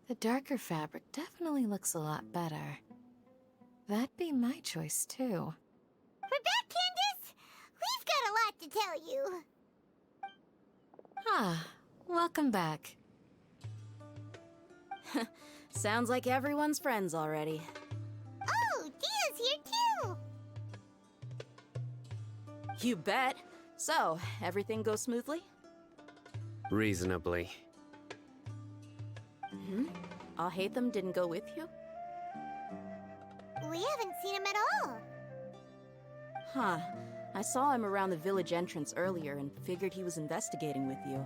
The darker fabric definitely looks a lot better. That'd be my choice, too. We're back, Candace! We've got a lot to tell you. Ah, welcome back. Sounds like everyone's friends already. Oh, Dia's here too! You bet. So, everything goes smoothly? Reasonably. Alhaitham didn't go with you? We haven't seen him at all. Huh. I saw him around the village entrance earlier and figured he was investigating with you.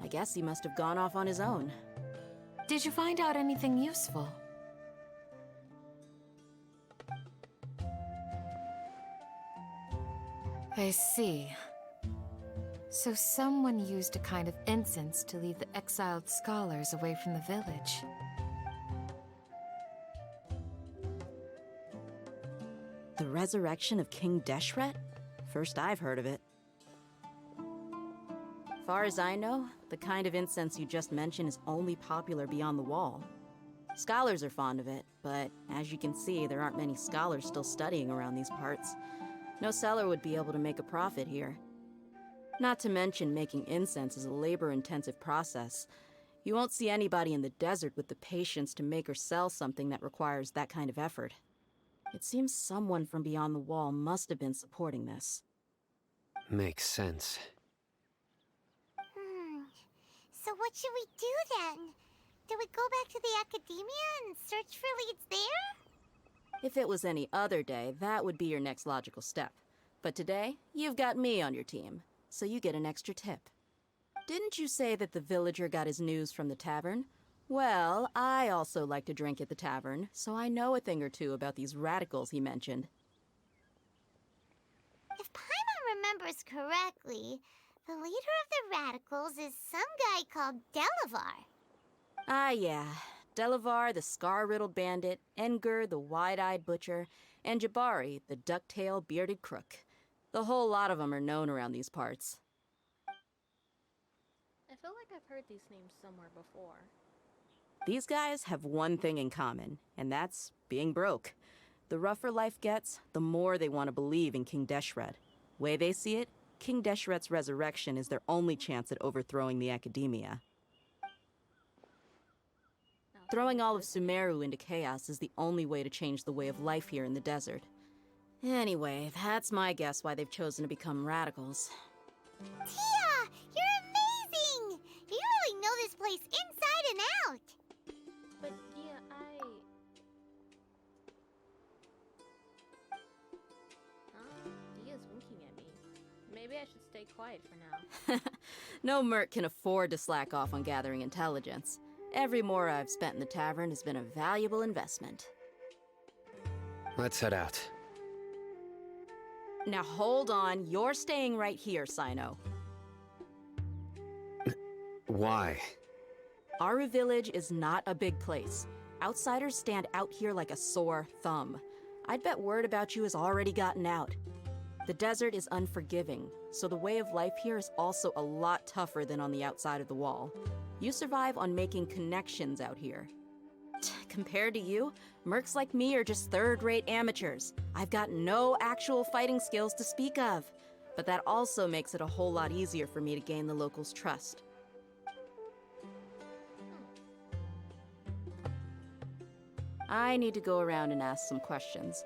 I guess he must have gone off on his own. Did you find out anything useful? I see. So someone used a kind of incense to lead the exiled scholars away from the village. The resurrection of King Deshret? First I've heard of it. Far as I know, the kind of incense you just mentioned is only popular beyond the wall. Scholars are fond of it, but as you can see, there aren't many scholars still studying around these parts. No seller would be able to make a profit here. Not to mention, making incense is a labor-intensive process. You won't see anybody in the desert with the patience to make or sell something that requires that kind of effort. It seems someone from beyond the wall must have been supporting this. Makes sense. So what should we do then? Do we go back to the academia and search for leads there? If it was any other day, that would be your next logical step. But today, you've got me on your team, so you get an extra tip. Didn't you say that the villager got his news from the tavern? Well, I also like to drink at the tavern, so I know a thing or two about these radicals he mentioned. If Paimon remembers correctly, the leader of the radicals is some guy called Delavar. Ah, yeah. Delavar, the scar-riddled bandit, Engur, the wide-eyed butcher, and Jabari, the duck-tailed bearded crook. The whole lot of them are known around these parts. I feel like I've heard these names somewhere before. These guys have one thing in common, and that's being broke. The rougher life gets, the more they want to believe in King Deshret. Way they see it, King Deshret's resurrection is their only chance at overthrowing the academia. Throwing all of Sumeru into chaos is the only way to change the way of life here in the desert. Anyway, that's my guess why they've chosen to become radicals. Tia! You're amazing! You really know this place inside and out! But yeah, Dia's winking at me. Maybe I should stay quiet for now. No merc can afford to slack off on gathering intelligence. Every mora I've spent in the tavern has been a valuable investment. Let's head out. Now hold on, you're staying right here, Sino. Why? Aru Village is not a big place. Outsiders stand out here like a sore thumb. I'd bet word about you has already gotten out. The desert is unforgiving, so the way of life here is also a lot tougher than on the outside of the wall. You survive on making connections out here. Compared to you, mercs like me are just third-rate amateurs. I've got no actual fighting skills to speak of. But that also makes it a whole lot easier for me to gain the locals' trust. I need to go around and ask some questions,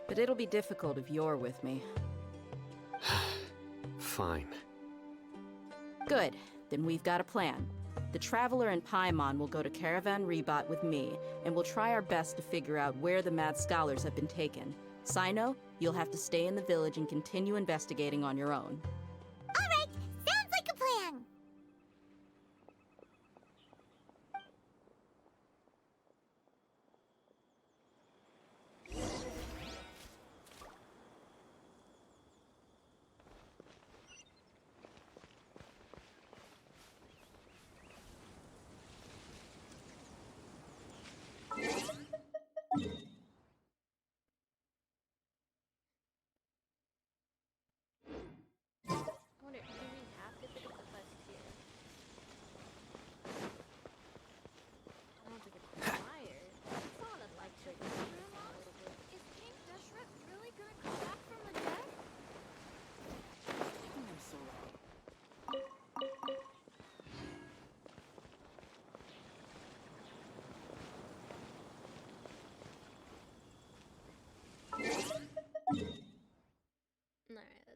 but it'll be difficult if you're with me. Fine. Good, then we've got a plan. The Traveler and Paimon will go to Caravan Rebot with me, and we'll try our best to figure out where the mad scholars have been taken. Sino, you'll have to stay in the village and continue investigating on your own. Alright, sounds like a plan!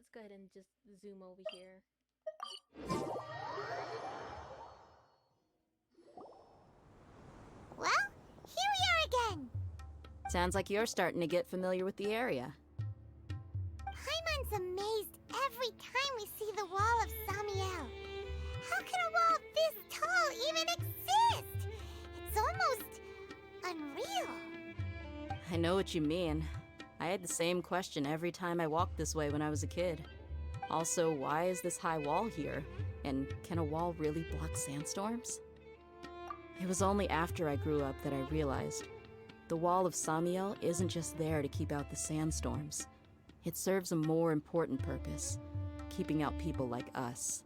Let's go ahead and just zoom over here. Well, here we are again. Sounds like you're starting to get familiar with the area. Paimon's amazed every time we see the wall of Samiel. How can a wall this tall even exist? It's almost unreal. I know what you mean. I had the same question every time I walked this way when I was a kid. Also, why is this high wall here? And can a wall really block sandstorms? It was only after I grew up that I realized the wall of Samiel isn't just there to keep out the sandstorms. It serves a more important purpose, keeping out people like us.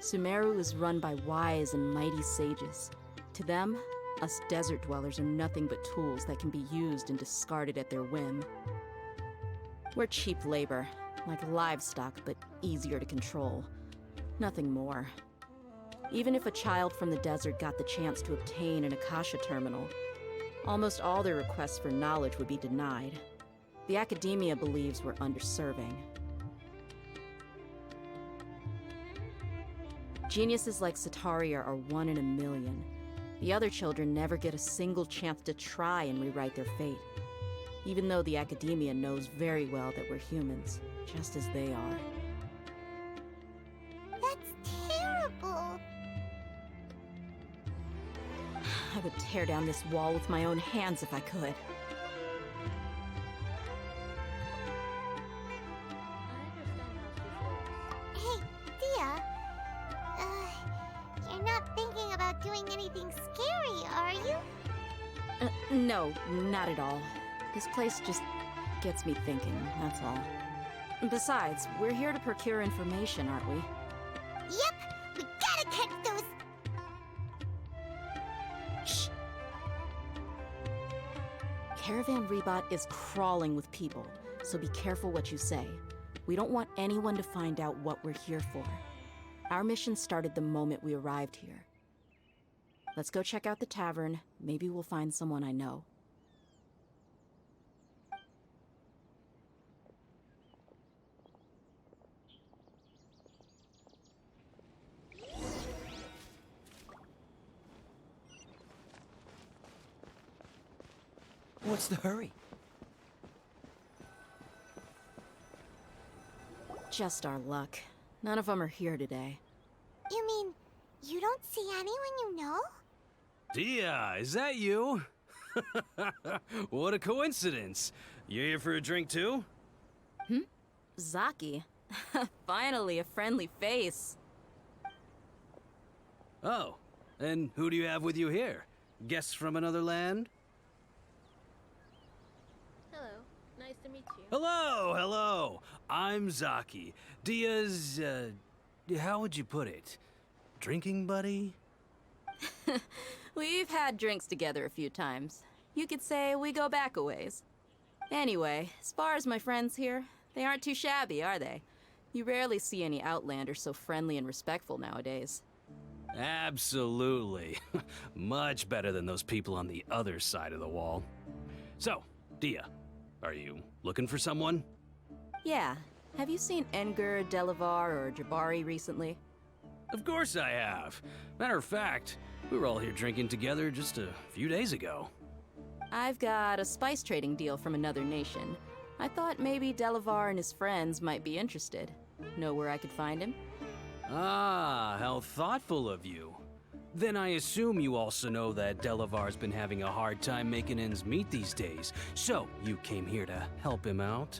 Sumeru is run by wise and mighty sages. To them, us desert dwellers are nothing but tools that can be used and discarded at their whim. We're cheap labor, like livestock, but easier to control. Nothing more. Even if a child from the desert got the chance to obtain an Akasha terminal, almost all their requests for knowledge would be denied. The academia believes we're underserving. Geniuses like Sataria are one in a million. The other children never get a single chance to try and rewrite their fate, even though the academia knows very well that we're humans, just as they are. That's terrible. I would tear down this wall with my own hands if I could. I understand how she feels. Hey, Dia. You're not thinking about doing anything scary, are you? No, not at all. This place just gets me thinking, that's all. Besides, we're here to procure information, aren't we? Yep, we gotta catch those. Shh! Caravan Rebot is crawling with people, so be careful what you say. We don't want anyone to find out what we're here for. Our mission started the moment we arrived here. Let's go check out the tavern. Maybe we'll find someone I know. What's the hurry? Just our luck. None of them are here today. You mean, you don't see anyone you know? Dia, is that you? What a coincidence. You here for a drink too? Zaki. Finally, a friendly face. Oh, and who do you have with you here? Guests from another land? Hello, nice to meet you. Hello, hello. I'm Zaki. Dia's, how would you put it? Drinking buddy? We've had drinks together a few times. You could say we go back a ways. Anyway, as far as my friends here, they aren't too shabby, are they? You rarely see any Outlanders so friendly and respectful nowadays. Absolutely. Much better than those people on the other side of the wall. So, Dia, are you looking for someone? Yeah. Have you seen Enger, Delavar, or Jabari recently? Of course I have. Matter of fact, we were all here drinking together just a few days ago. I've got a spice trading deal from another nation. I thought maybe Delavar and his friends might be interested. Know where I could find him? Ah, how thoughtful of you. Then I assume you also know that Delavar's been having a hard time making ends meet these days, so you came here to help him out?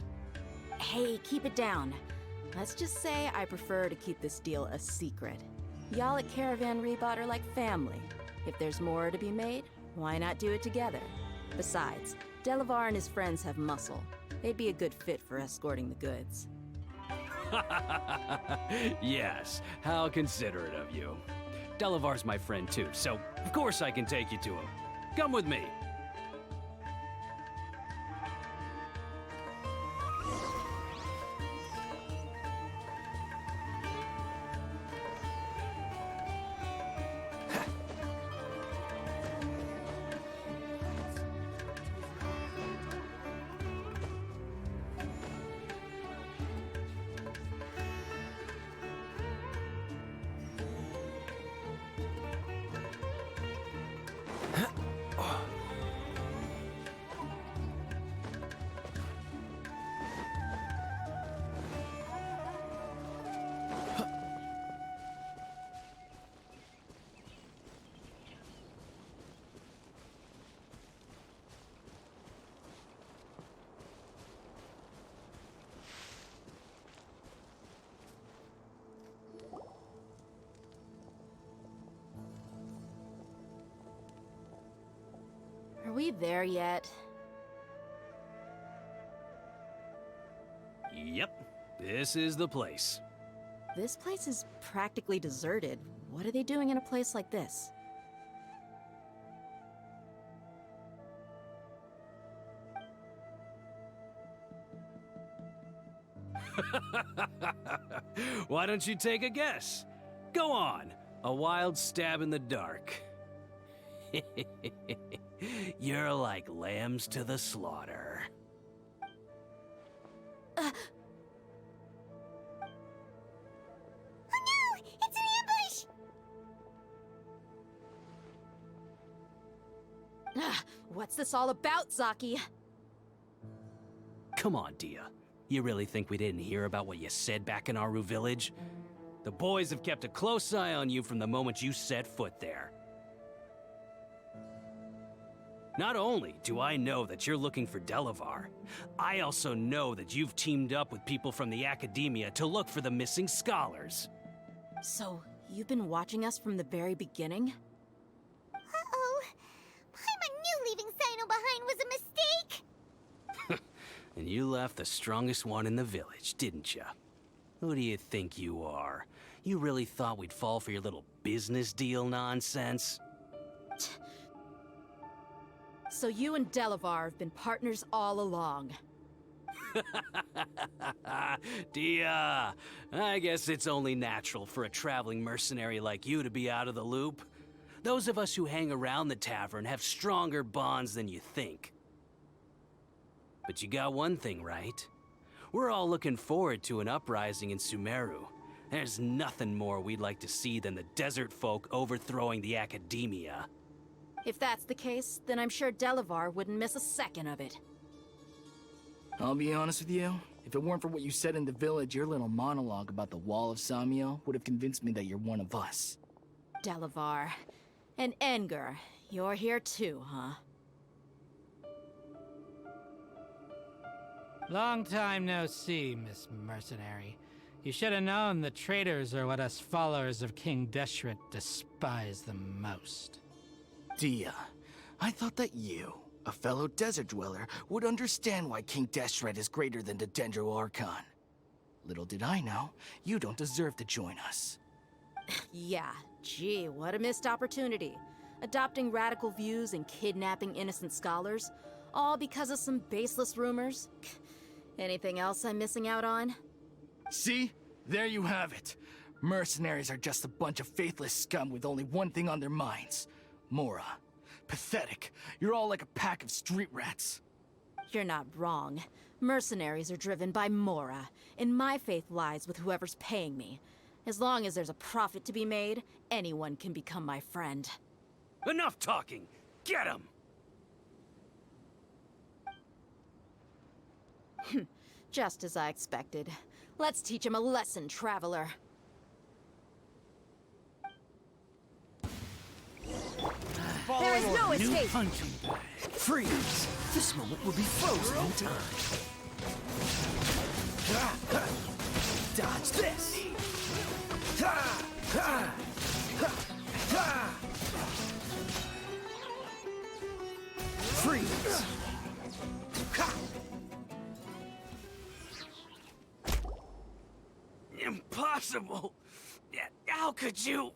Hey, keep it down. Let's just say I prefer to keep this deal a secret. Y'all at Caravan Rebot are like family. If there's more to be made, why not do it together? Besides, Delavar and his friends have muscle. They'd be a good fit for escorting the goods. Yes, how considerate of you. Delavar's my friend too, so of course I can take you to him. Come with me. we there yet? Yep, this is the place. This place is practically deserted. What are they doing in a place like this? Why don't you take a guess? Go on, a wild stab in the dark. You're like lambs to the slaughter. Oh no! It's an ambush! What's this all about, Zaki? Come on, Dia. You really think we didn't hear about what you said back in Aru village? The boys have kept a close eye on you from the moment you set foot there. Not only do I know that you're looking for Delavar, I also know that you've teamed up with people from the academia to look for the missing scholars. So, you've been watching us from the very beginning? Uh-oh. Paimon knew leaving Sino behind was a mistake! And you left the strongest one in the village, didn't ya? Who do you think you are? You really thought we'd fall for your little business deal nonsense? So you and Delavar have been partners all along. Dia, I guess it's only natural for a traveling mercenary like you to be out of the loop. Those of us who hang around the tavern have stronger bonds than you think. But you got one thing right. We're all looking forward to an uprising in Sumeru. There's nothing more we'd like to see than the desert folk overthrowing the academia. If that's the case, then I'm sure Delavar wouldn't miss a second of it. I'll be honest with you. If it weren't for what you said in the village, your little monologue about the Wall of Samiel would have convinced me that you're one of us. Delavar. And Enger, you're here too, huh? Long time no see, Miss Mercenary. You should have known the traitors are what us followers of King Deshret despise the most. Dia, I thought that you, a fellow desert dweller, would understand why King Deshret is greater than the Dendro Archon. Little did I know, you don't deserve to join us. Yeah, gee, what a missed opportunity. Adopting radical views and kidnapping innocent scholars, all because of some baseless rumors. Anything else I'm missing out on? See? There you have it. Mercenaries are just a bunch of faithless scum with only one thing on their minds. Mora. Pathetic. You're all like a pack of street rats. You're not wrong. Mercenaries are driven by Mora, and my faith lies with whoever's paying me. As long as there's a profit to be made, anyone can become my friend. Enough talking! Get him! Just as I expected. Let's teach him a lesson, traveler. There is no escape! Freeze! This moment will be frozen in time. Dodge this! Freeze! Impossible! How could you?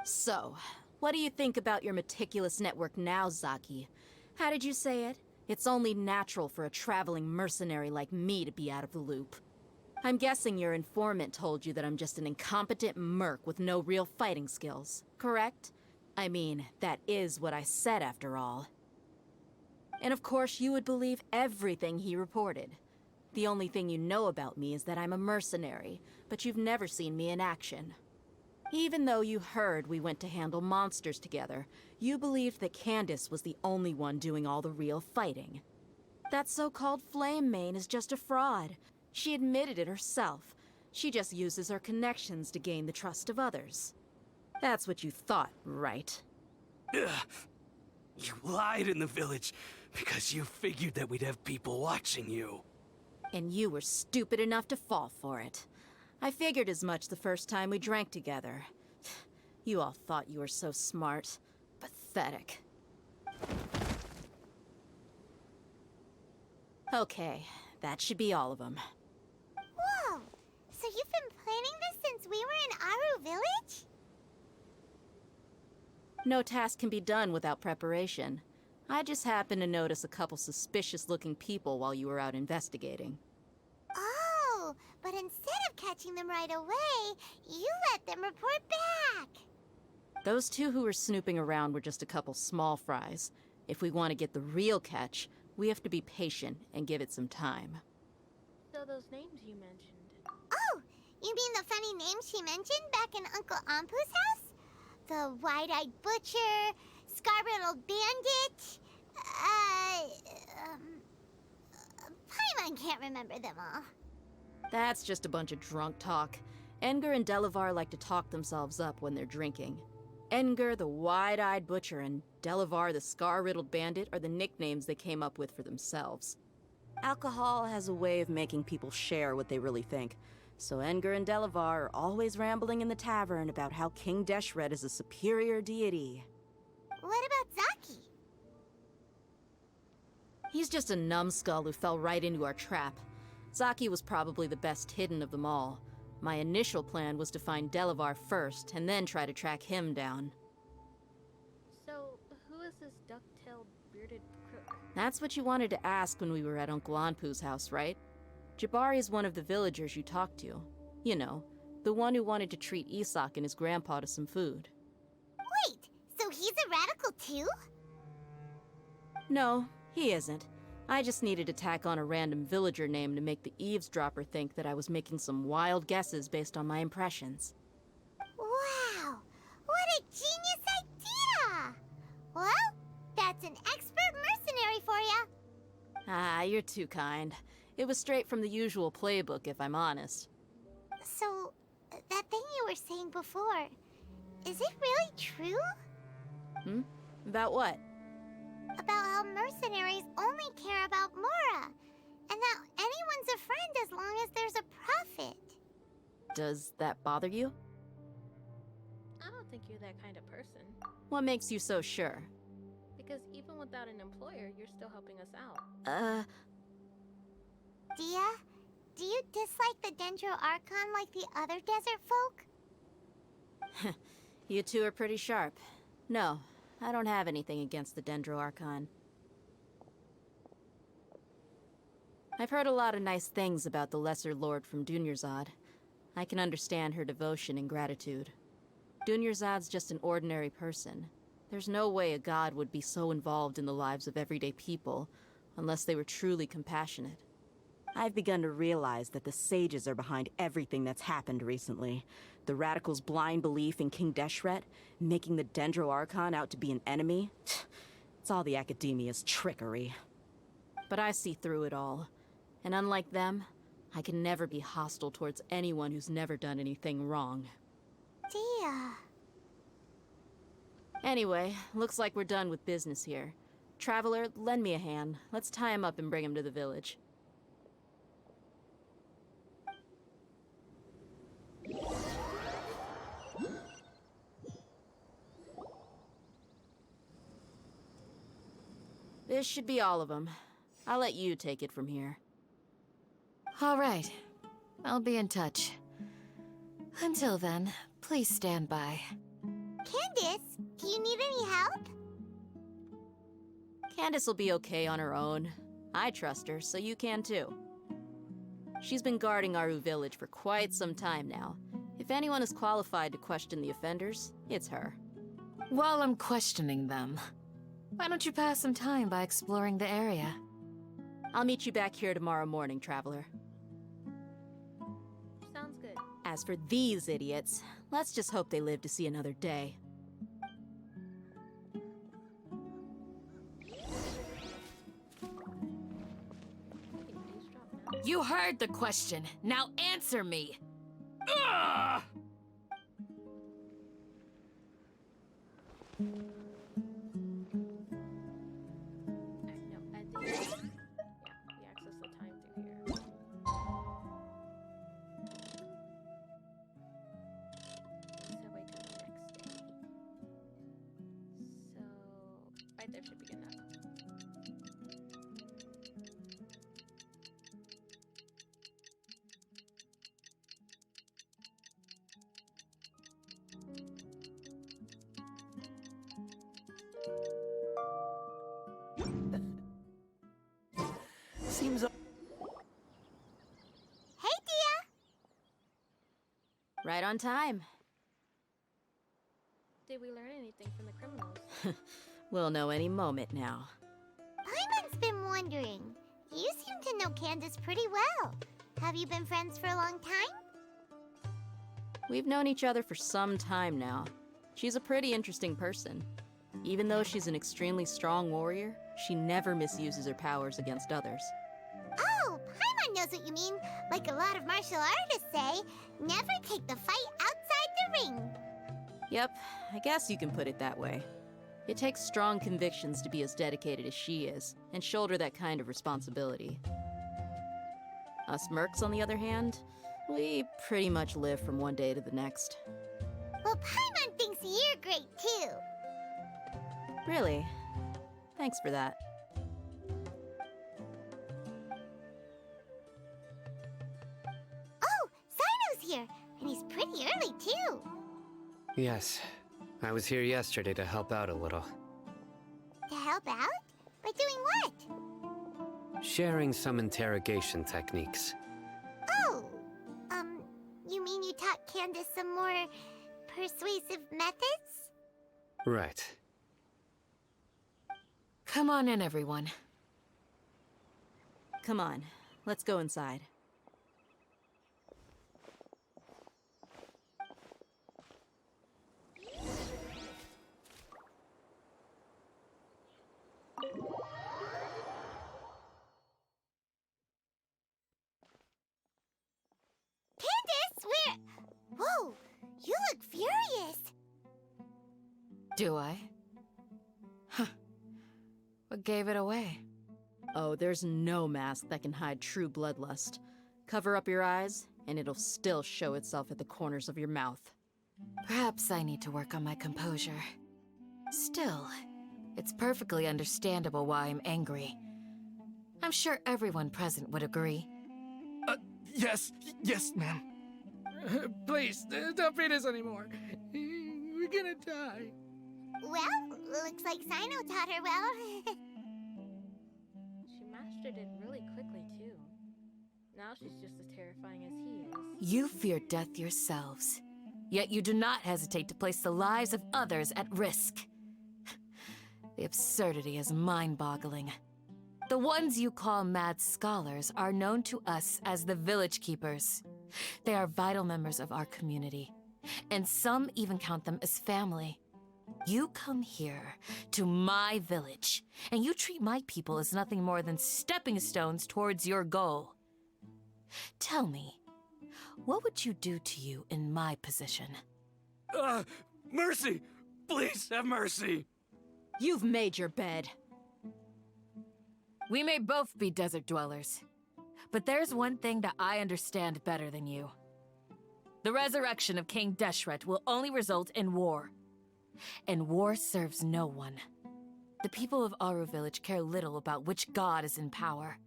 So, what do you think about your meticulous network now, Zaki? How did you say it? It's only natural for a traveling mercenary like me to be out of the loop. I'm guessing your informant told you that I'm just an incompetent merc with no real fighting skills, correct? I mean, that is what I said after all. And of course you would believe everything he reported. The only thing you know about me is that I'm a mercenary, but you've never seen me in action. Even though you heard we went to handle monsters together, you believed that Candace was the only one doing all the real fighting. That so-called Flame Mane is just a fraud. She admitted it herself. She just uses her connections to gain the trust of others. That's what you thought, right? Ugh. You lied in the village because you figured that we'd have people watching you. And you were stupid enough to fall for it. I figured as much the first time we drank together. You all thought you were so smart. Pathetic. Okay, that should be all of them. Whoa! So you've been planning this since we were in Aru Village? No task can be done without preparation. I just happened to notice a couple suspicious-looking people while you were out investigating. Oh, but instead of catching them right away, you let them report back. Those two who were snooping around were just a couple small fries. If we want to get the real catch, we have to be patient and give it some time. So those names you mentioned. Oh, you mean the funny name she mentioned back in Uncle Ampu's house? The wide-eyed butcher, scar-riddled bandit, Paimon can't remember them all. That's just a bunch of drunk talk. Edgar and Delavar like to talk themselves up when they're drinking. Edgar, the wide-eyed butcher, and Delavar, the scar-riddled bandit, are the nicknames they came up with for themselves. Alcohol has a way of making people share what they really think, so Edgar and Delavar are always rambling in the tavern about how King Deshret is a superior deity. What about Zaki? He's just a numbskull who fell right into our trap. Zaki was probably the best hidden of them all. My initial plan was to find Delavar first, and then try to track him down. So, who is this duck-tailed, bearded crook? That's what you wanted to ask when we were at Uncle Anpu's house, right? Jabari is one of the villagers you talked to. You know, the one who wanted to treat Isak and his grandpa to some food. Wait, so he's a radical too? No, he isn't. I just needed to tack on a random villager name to make the eavesdropper think that I was making some wild guesses based on my impressions. Wow, what a genius idea! Well, that's an expert mercenary for ya. Ah, you're too kind. It was straight from the usual playbook, if I'm honest. So, that thing you were saying before, is it really true? Hmm? About what? About how mercenaries only care about Mora, and that anyone's a friend as long as there's a profit. Does that bother you? I don't think you're that kind of person. What makes you so sure? Because even without an employer, you're still helping us out. Dia, do you dislike the Dendro Archon like the other desert folk? You two are pretty sharp. No, I don't have anything against the Dendro Archon. I've heard a lot of nice things about the Lesser Lord from Dunyarzad. I can understand her devotion and gratitude. Dunyarzad's just an ordinary person. There's no way a god would be so involved in the lives of everyday people, unless they were truly compassionate. I've begun to realize that the sages are behind everything that's happened recently. The radicals' blind belief in King Deshret, making the Dendro Archon out to be an enemy. It's all the academia's trickery. But I see through it all. And unlike them, I can never be hostile towards anyone who's never done anything wrong. Dia. Anyway, looks like we're done with business here. Traveler, lend me a hand. Let's tie him up and bring him to the village. This should be all of them. I'll let you take it from here. All right. I'll be in touch. Until then, please stand by. Candace, do you need any help? Candace will be okay on her own. I trust her, so you can too. She's been guarding Aru Village for quite some time now. If anyone is qualified to question the offenders, it's her. While I'm questioning them, why don't you pass some time by exploring the area? I'll meet you back here tomorrow morning, Traveler. Sounds good. As for these idiots, let's just hope they live to see another day. You heard the question. Now answer me. Ugh! No, I think we access the time through here. So wait till the next day. So right there should be enough. Right on time. Did we learn anything from the criminals? We'll know any moment now. Paimon's been wondering. You seem to know Candace pretty well. Have you been friends for a long time? We've known each other for some time now. She's a pretty interesting person. Even though she's an extremely strong warrior, she never misuses her powers against others. Oh, Paimon knows what you mean. Like a lot of martial artists say, never take the fight outside the ring. Yep, I guess you can put it that way. It takes strong convictions to be as dedicated as she is, and shoulder that kind of responsibility. Us mercs, on the other hand, we pretty much live from one day to the next. Well, Paimon thinks you're great too. Really? Thanks for that. Oh, Sino's here, and he's pretty early too. Yes. I was here yesterday to help out a little. To help out? By doing what? Sharing some interrogation techniques. Oh, you mean you taught Candace some more persuasive methods? Right. Come on in, everyone. Come on, let's go inside. Candace, where? Whoa, you look furious. Do I? Huh. What gave it away? Oh, there's no mask that can hide true bloodlust. Cover up your eyes, and it'll still show itself at the corners of your mouth. Perhaps I need to work on my composure. Still, it's perfectly understandable why I'm angry. I'm sure everyone present would agree. Yes, ma'am. Please, don't beat us anymore. We're gonna die. Well, looks like Sino taught her well. She mastered it really quickly, too. Now she's just as terrifying as he is. You fear death yourselves, yet you do not hesitate to place the lives of others at risk. The absurdity is mind-boggling. The ones you call mad scholars are known to us as the Village Keepers. They are vital members of our community, and some even count them as family. You come here, to my village, and you treat my people as nothing more than stepping stones towards your goal. Tell me, what would you do to you in my position? Mercy! Please have mercy! You've made your bed. We may both be desert dwellers, but there's one thing that I understand better than you. The resurrection of King Deshret will only result in war. And war serves no one. The people of Aru Village care little about which god is in power.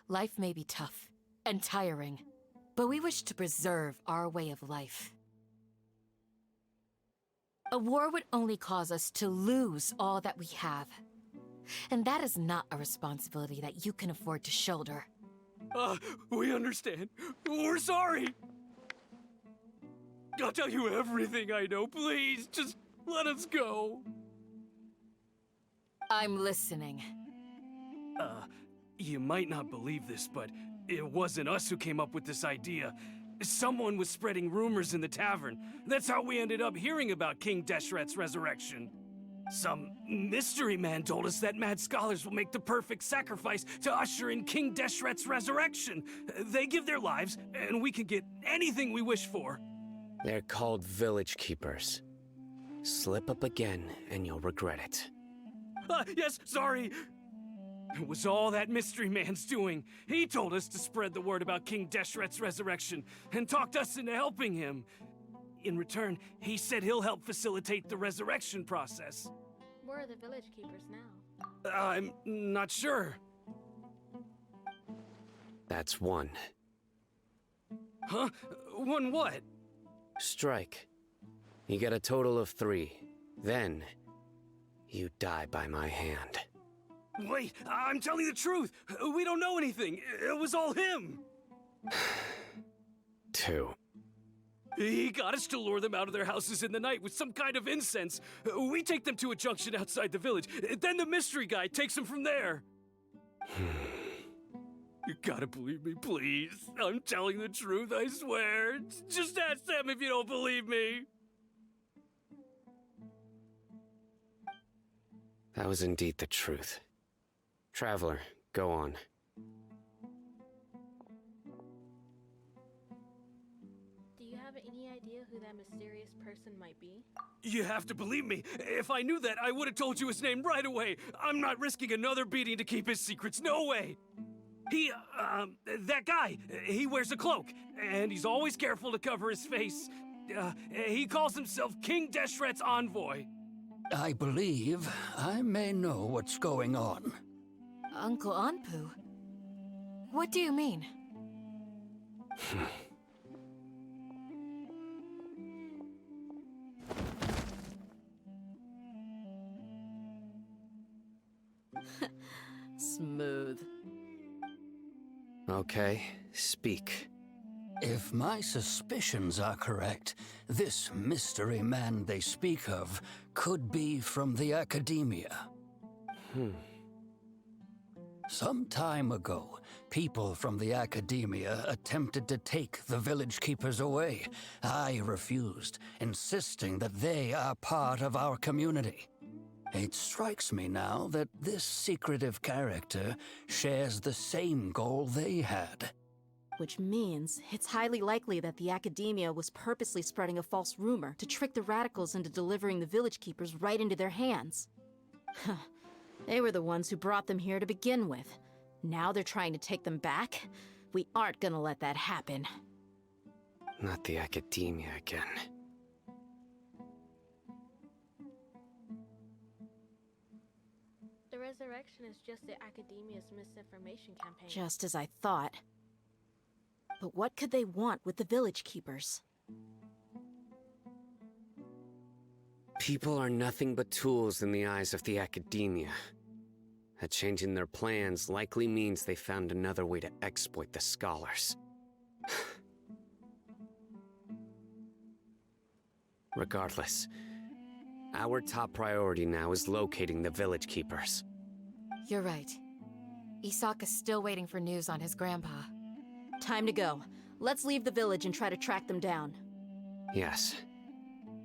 Life may be tough and tiring, but we wish to preserve our way of life. A war would only cause us to lose all that we have. And that is not a responsibility that you can afford to shoulder. We understand. We're sorry. I'll tell you everything I know. Please, just let us go. I'm listening. You might not believe this, but it wasn't us who came up with this idea. Someone was spreading rumors in the tavern. That's how we ended up hearing about King Deshret's resurrection. Some mystery man told us that mad scholars will make the perfect sacrifice to usher in King Deshret's resurrection. They give their lives, and we can get anything we wish for. They're called Village Keepers. Slip up again, and you'll regret it. Yes, sorry. It was all that mystery man's doing. He told us to spread the word about King Deshret's resurrection, and talked us into helping him. In return, he said he'll help facilitate the resurrection process. Where are the village keepers now? I'm not sure. That's one. Huh? One what? Strike. You get a total of 3. Then, you die by my hand. Wait, I'm telling the truth. We don't know anything. It was all him. 2. He got us to lure them out of their houses in the night with some kind of incense. We take them to a junction outside the village. Then the mystery guy takes them from there. You gotta believe me, please. I'm telling the truth, I swear. Just ask them if you don't believe me. That was indeed the truth. Traveler, go on. Do you have any idea who that mysterious person might be? You have to believe me. If I knew that, I would have told you his name right away. I'm not risking another beating to keep his secrets. No way. That guy, he wears a cloak, and he's always careful to cover his face. He calls himself King Deshret's envoy. I believe I may know what's going on. Uncle Anpu? What do you mean? Smooth. Okay, speak. If my suspicions are correct, this mystery man they speak of could be from the academia. Some time ago, people from the academia attempted to take the village keepers away. I refused, insisting that they are part of our community. It strikes me now that this secretive character shares the same goal they had. Which means it's highly likely that the academia was purposely spreading a false rumor to trick the radicals into delivering the village keepers right into their hands. They were the ones who brought them here to begin with. Now they're trying to take them back? We aren't gonna let that happen. Not the academia again. The resurrection is just the academia's misinformation campaign. Just as I thought. But what could they want with the village keepers? People are nothing but tools in the eyes of the academia. A change in their plans likely means they found another way to exploit the scholars. Regardless, our top priority now is locating the village keepers. You're right. Isaka's still waiting for news on his grandpa. Time to go. Let's leave the village and try to track them down. Yes.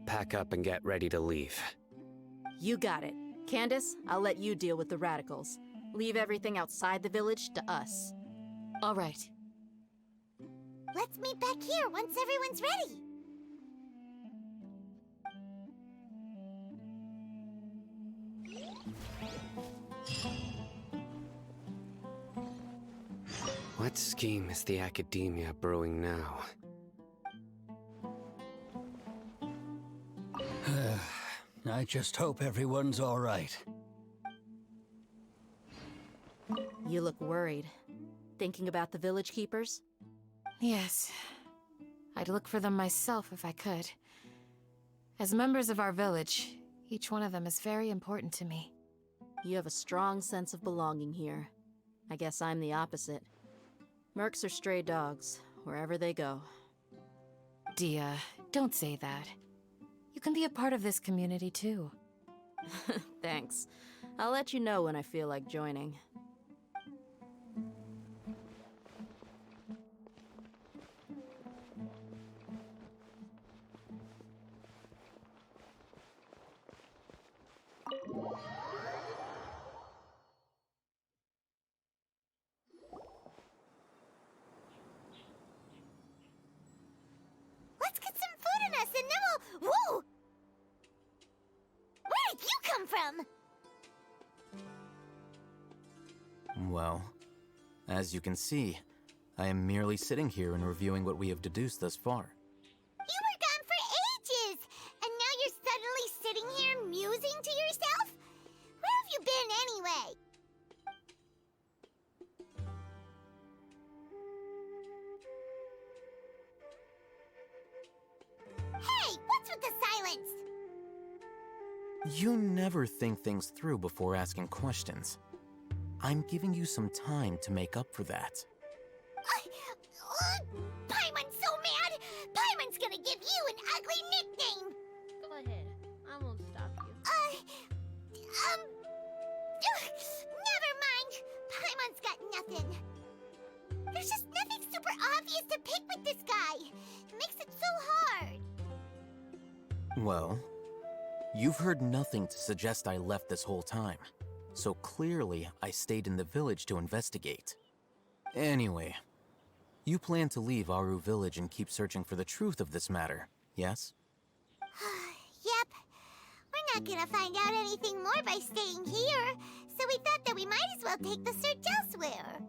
Pack up and get ready to leave. You got it. Candace, I'll let you deal with the radicals. Leave everything outside the village to us. All right. Let's meet back here once everyone's ready. What scheme is the academia brewing now? I just hope everyone's all right. You look worried. Thinking about the village keepers? Yes. I'd look for them myself if I could. As members of our village, each one of them is very important to me. You have a strong sense of belonging here. I guess I'm the opposite. Mercs are stray dogs, wherever they go. Dia, don't say that. You can be a part of this community too. Thanks. I'll let you know when I feel like joining. Let's get some food in us and then we'll... Whoa! Where did you come from? Well, as you can see, I am merely sitting here and reviewing what we have deduced thus far. You were gone for ages! And now you're suddenly sitting here musing to yourself? Where have you been anyway? Hey, what's with the silence? You never think things through before asking questions. I'm giving you some time to make up for that. Paimon's so mad! Paimon's gonna give you an ugly nickname! Go ahead. I won't stop you. Never mind. Paimon's got nothing. There's just nothing super obvious to pick with this guy. It makes it so hard. Well, you've heard nothing to suggest I left this whole time. So clearly, I stayed in the village to investigate. Anyway, you plan to leave Aru Village and keep searching for the truth of this matter, yes? Yep. We're not gonna find out anything more by staying here, so we thought that we might as well take the search elsewhere.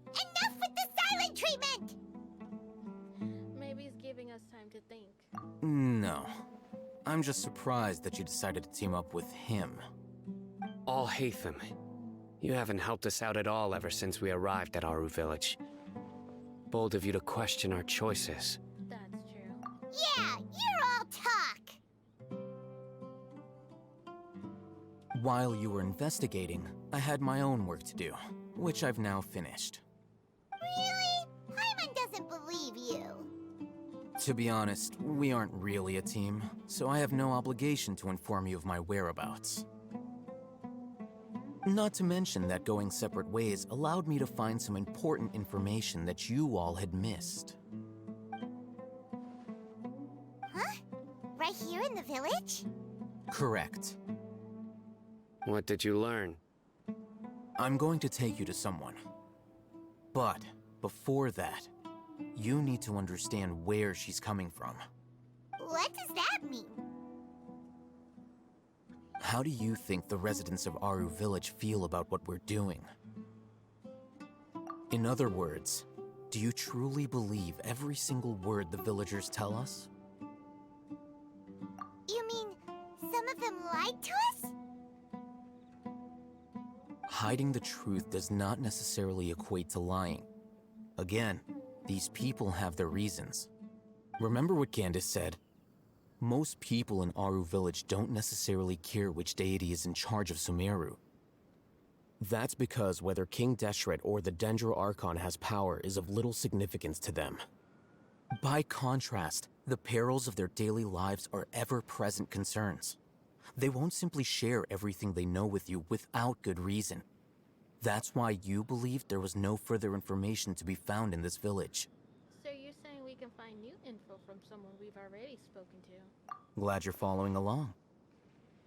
Enough with the silent treatment! Maybe he's giving us time to think. No. I'm just surprised that you decided to team up with him. Alhaitham, you haven't helped us out at all ever since we arrived at Aru Village. Bold of you to question our choices. That's true. Yeah, you're all talk! While you were investigating, I had my own work to do, which I've now finished. Really? Paimon doesn't believe you. To be honest, we aren't really a team, so I have no obligation to inform you of my whereabouts. Not to mention that going separate ways allowed me to find some important information that you all had missed. Huh? Right here in the village? Correct. What did you learn? I'm going to take you to someone. But before that, you need to understand where she's coming from. What does that mean? How do you think the residents of Aru Village feel about what we're doing? In other words, do you truly believe every single word the villagers tell us? You mean, some of them lied to us? Hiding the truth does not necessarily equate to lying. Again, these people have their reasons. Remember what Candace said? Most people in Aru Village don't necessarily care which deity is in charge of Sumeru. That's because whether King Deshret or the Dendro Archon has power is of little significance to them. By contrast, the perils of their daily lives are ever-present concerns. They won't simply share everything they know with you without good reason. That's why you believed there was no further information to be found in this village. So you're saying we can find new info from someone we've already spoken to? Glad you're following along.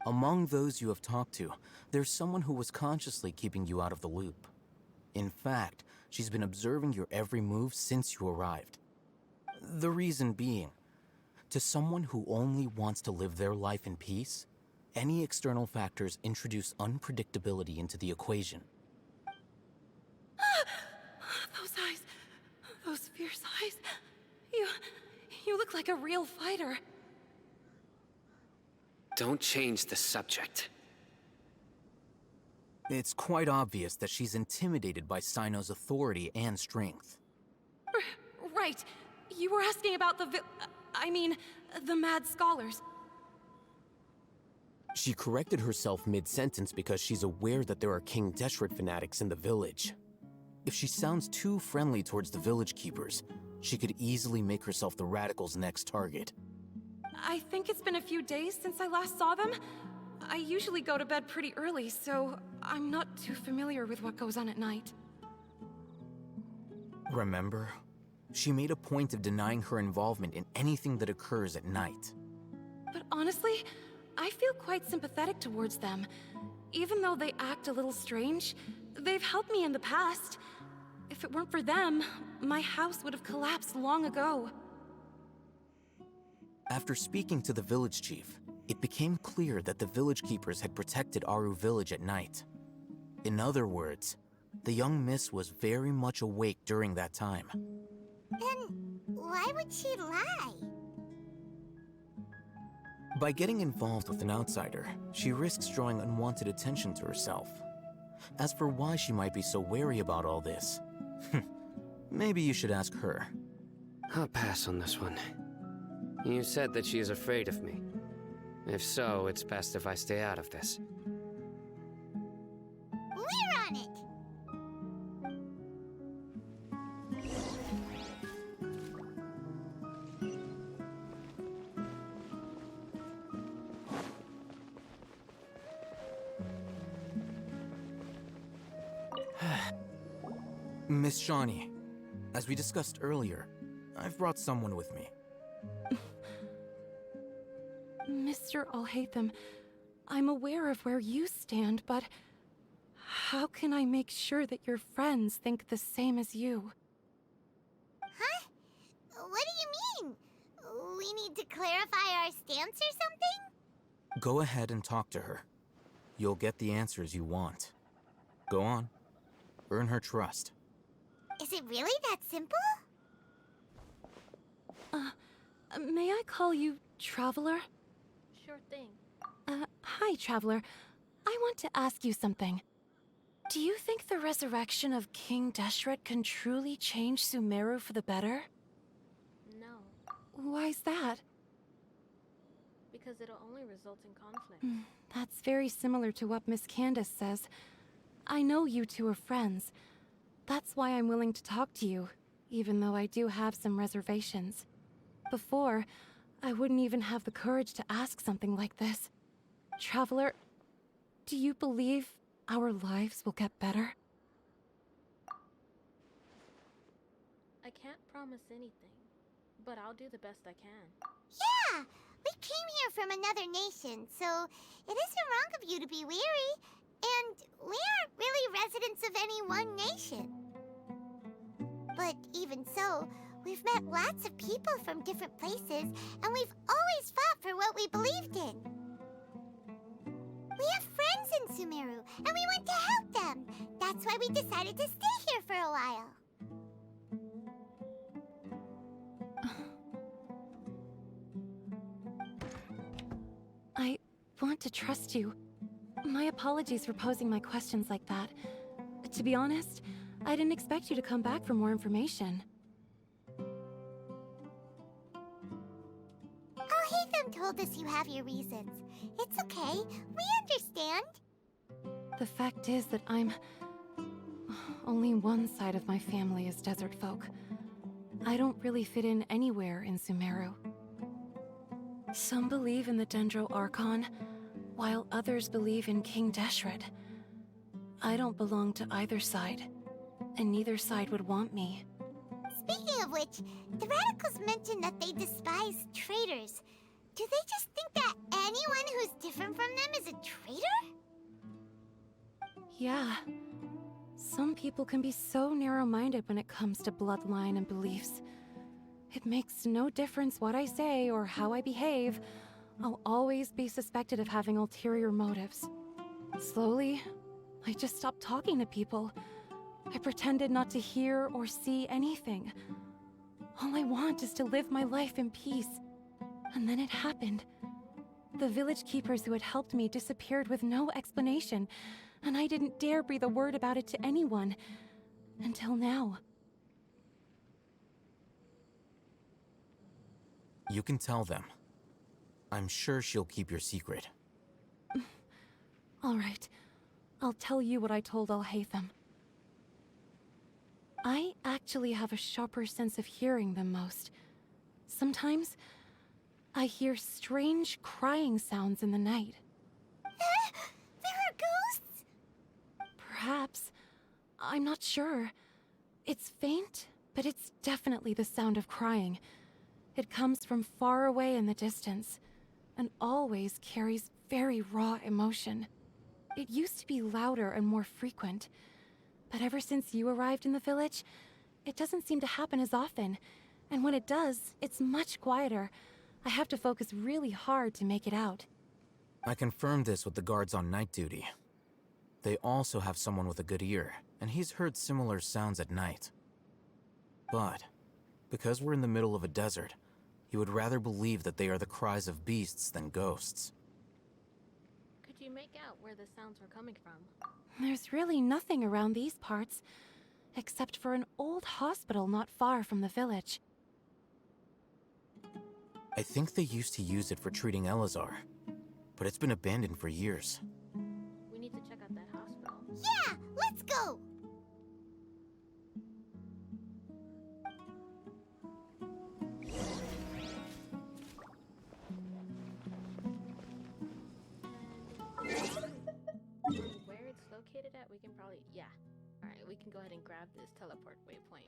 Among those you have talked to, there's someone who was consciously keeping you out of the loop. In fact, she's been observing your every move since you arrived. The reason being, to someone who only wants to live their life in peace, any external factors introduce unpredictability into the equation. Those eyes. Those fierce eyes. You look like a real fighter. Don't change the subject. It's quite obvious that she's intimidated by Sino's authority and strength. Right. You were asking about the mad scholars. She corrected herself mid-sentence because she's aware that there are King Deshret fanatics in the village. If she sounds too friendly towards the village keepers, she could easily make herself the radicals' next target. I think it's been a few days since I last saw them. I usually go to bed pretty early, so I'm not too familiar with what goes on at night. Remember? She made a point of denying her involvement in anything that occurs at night. But honestly, I feel quite sympathetic towards them. Even though they act a little strange, they've helped me in the past. If it weren't for them, my house would have collapsed long ago. After speaking to the village chief, it became clear that the village keepers had protected Aru Village at night. In other words, the young miss was very much awake during that time. Then why would she lie? By getting involved with an outsider, she risks drawing unwanted attention to herself. As for why she might be so wary about all this, maybe you should ask her. I'll pass on this one. You said that she is afraid of me. If so, it's best if I stay out of this. We're on it! Miss Shawnee, as we discussed earlier, I've brought someone with me. Mr. Alhaitham, I'm aware of where you stand, but how can I make sure that your friends think the same as you? Huh? What do you mean? We need to clarify our stance or something? Go ahead and talk to her. You'll get the answers you want. Go on. Earn her trust. Is it really that simple? May I call you Traveler? Sure thing. Hi, Traveler. I want to ask you something. Do you think the resurrection of King Deshret can truly change Sumeru for the better? No, Why's that? because it'll only result in conflict. That's very similar to what Miss Candace says. I know you two are friends. That's why I'm willing to talk to you, even though I do have some reservations. Before, I wouldn't even have the courage to ask something like this. Traveler, do you believe our lives will get better? I can't promise anything, but I'll do the best I can. Yeah! We came here from another nation, so it isn't wrong of you to be weary. And we aren't really residents of any one nation. But even so, we've met lots of people from different places, and we've always fought for what we believed in. We have friends in Sumeru, and we want to help them. That's why we decided to stay here for a while. I want to trust you. My apologies for posing my questions like that. To be honest, I didn't expect you to come back for more information. Alhaitham told us you have your reasons. It's okay. We understand. The fact is that only one side of my family is desert folk. I don't really fit in anywhere in Sumeru. Some believe in the Dendro Archon, while others believe in King Deshret. I don't belong to either side, and neither side would want me. Speaking of which, the radicals mentioned that they despise traitors. Do they just think that anyone who's different from them is a traitor? Yeah. Some people can be so narrow-minded when it comes to bloodline and beliefs. It makes no difference what I say or how I behave. I'll always be suspected of having ulterior motives. Slowly, I just stopped talking to people. I pretended not to hear or see anything. All I want is to live my life in peace. And then it happened. The village keepers who had helped me disappeared with no explanation, and I didn't dare breathe a word about it to anyone. Until now. You can tell them. I'm sure she'll keep your secret. All right. I'll tell you what I told Alhaitham. I actually have a sharper sense of hearing than most. Sometimes, I hear strange crying sounds in the night. There are ghosts? Perhaps. I'm not sure. It's faint, but it's definitely the sound of crying. It comes from far away in the distance, and always carries very raw emotion. It used to be louder and more frequent, but ever since you arrived in the village, it doesn't seem to happen as often, and when it does, it's much quieter. I have to focus really hard to make it out. I confirmed this with the guards on night duty. They also have someone with a good ear, and he's heard similar sounds at night. But, because we're in the middle of a desert, he would rather believe that they are the cries of beasts than ghosts. Could you make out where the sounds were coming from? There's really nothing around these parts, except for an old hospital not far from the village. I think they used to use it for treating Elazar, but it's been abandoned for years. We need to check out that hospital. Yeah, let's go! Where it's located at, we can probably... Yeah. Alright, we can go ahead and grab this teleport waypoint.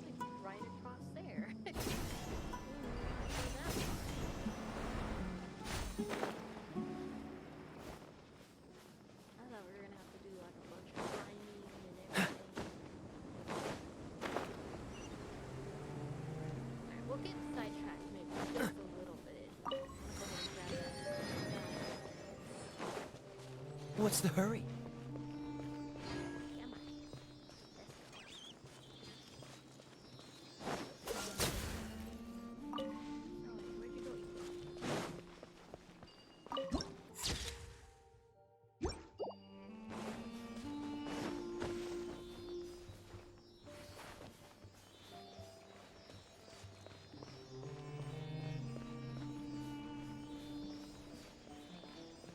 It's like right across there. I thought we were gonna have to do like a bunch of climbing and everything. Alright, we'll get sidetracked maybe just a little bit. I'm gonna go ahead and grab that. What's the hurry? Come on. Let's go. Oh, where'd you go,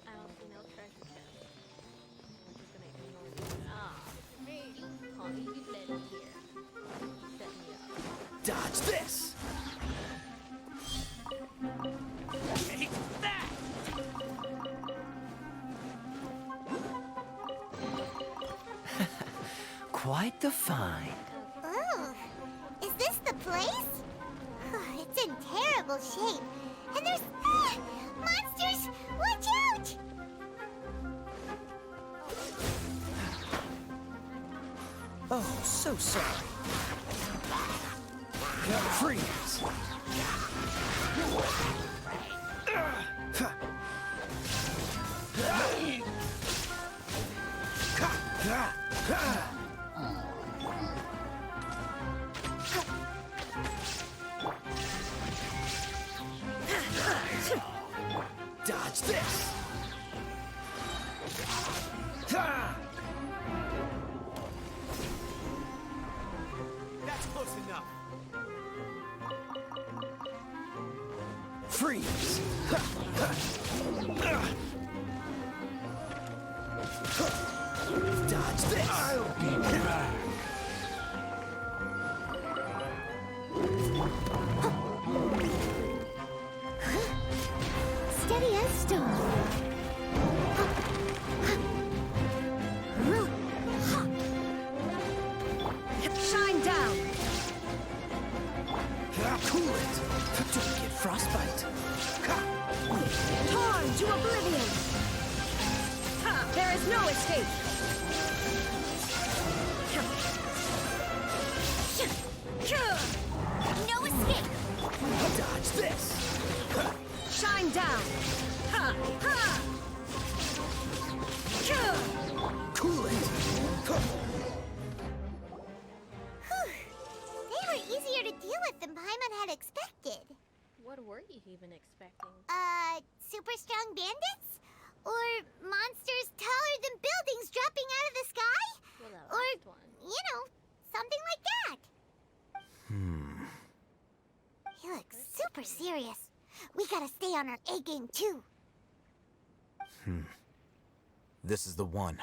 I don't see no treasure chest. We're just gonna ignore this. Ah, you caught me. You led me here. You set me up. Dodge this! Take that! Quite the find. Ooh, is this the place? It's in terrible shape. And there's monsters! Watch out! Oh, so sorry. Freeze! Dodge this! That's close enough. Freeze! Dodge this! I'll be back! Steady as stone. Shine down! Cool it! Don't get frostbite! Torn to oblivion! There is no escape! No escape! Dodge this! Shine down! Cool it! They were easier to deal with than Paimon had expected. What were you even expecting? Super strong bandits? Or monsters taller than buildings dropping out of the sky? Well, the Or, last one. you know, something like that. He looks super serious. We gotta stay on our A game too. This is the one.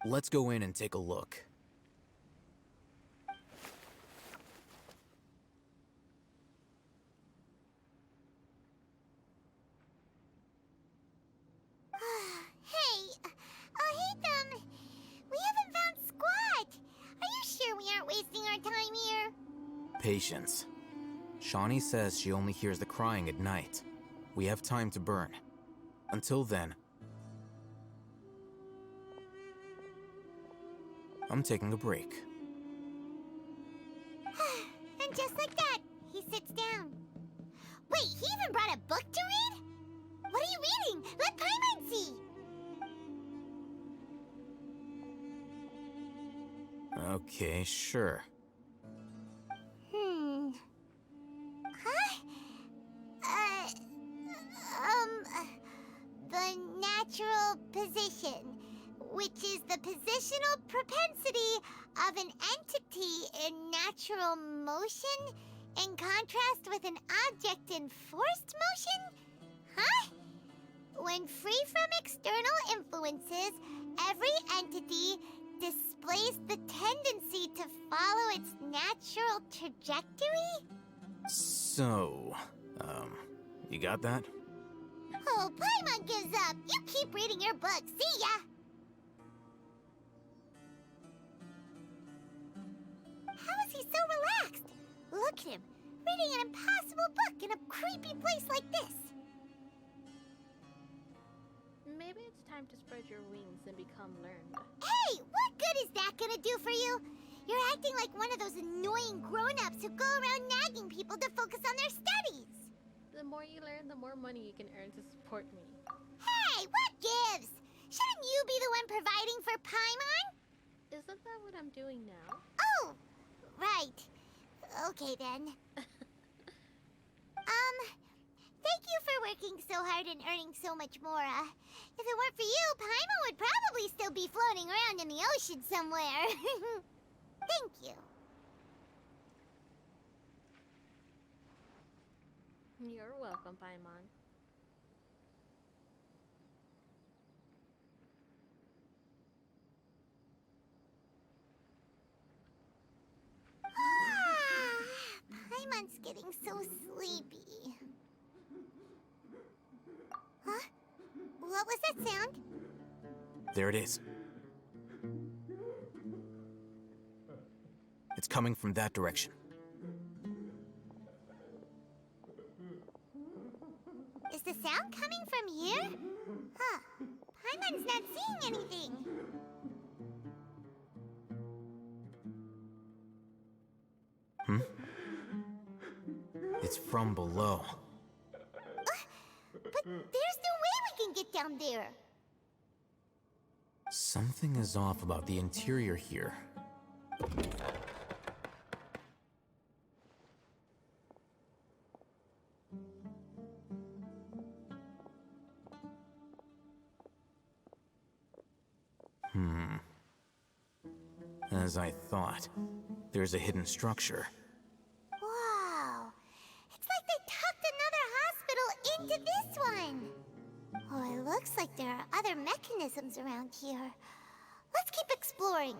Let's go in and take a look. Hey, Ethan. We haven't found squat. Are you sure we aren't wasting our time here? Patience. Shawnee says she only hears the crying at night. We have time to burn. Until then, I'm taking a break. And just like that, he sits down. Wait, he even brought a book to read? What are you reading? Let Paimon see. Okay, sure. Huh? The natural position, which is the positional propensity of an entity in natural motion in contrast with an object in forced motion? Huh? When free from external influences, every entity displays the tendency to follow its natural trajectory? So, you got that? Oh, Paimon gives up. You keep reading your book. See ya! How is he so relaxed? Look at him, reading an impossible book in a creepy place like this. Maybe it's time to spread your wings and become learned. Hey, what good is that gonna do for you? You're acting like one of those annoying grown-ups who go around nagging people to focus on their studies. The more you learn, the more money you can earn to support me. Hey, what gives? Shouldn't you be the one providing for Paimon? Isn't that what I'm doing now? Oh, right. Okay then. Thank you for working so hard and earning so much more. If it weren't for you, Paimon would probably still be floating around in the ocean somewhere. Thank you. You're welcome, Paimon. Paimon's getting so sleepy. Huh? What was that sound? There it is. It's coming from that direction. Is the sound coming from here? Huh. Paimon's not seeing anything. It's from below. But there's no way we can get down there. Something is off about the interior here. As I thought, there's a hidden structure. Wow. It's like they tucked another hospital into this one. Oh, it looks like there are other mechanisms around here. Let's keep exploring.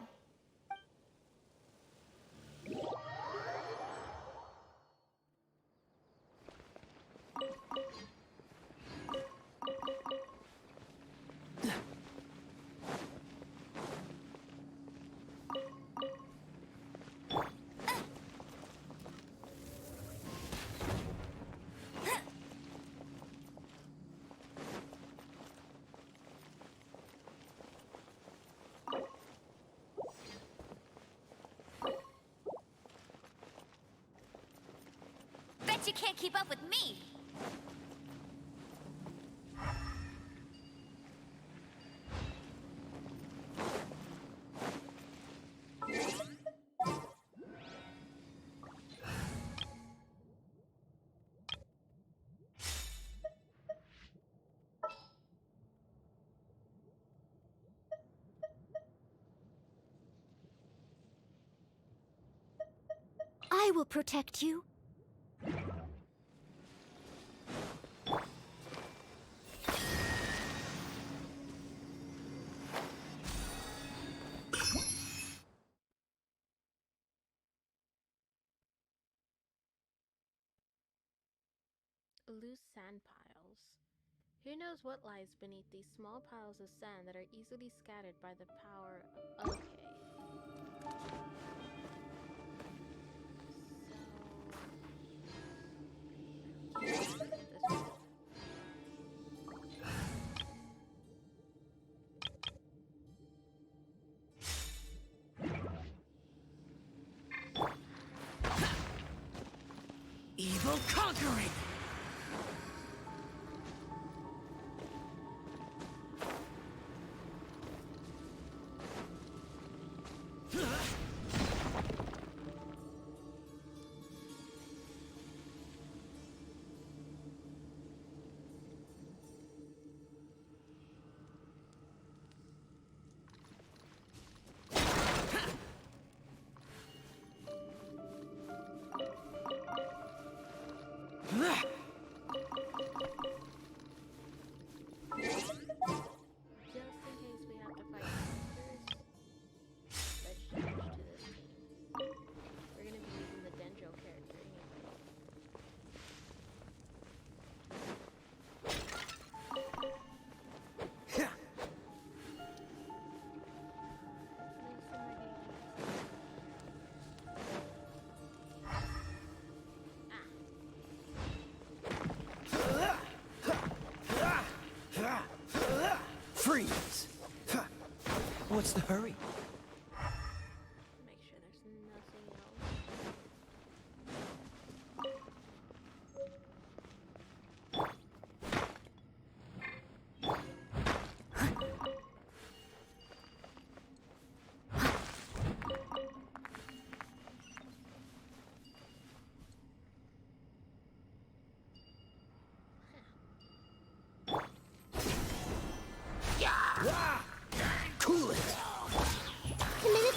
Bet you can't keep up with me! I will protect you. Loose sand piles. Who knows what lies beneath these small piles of sand that are easily scattered by the power of... Okay. So... this way. Evil conquering! What's the hurry? Make sure there's nothing else. Cool it! The minute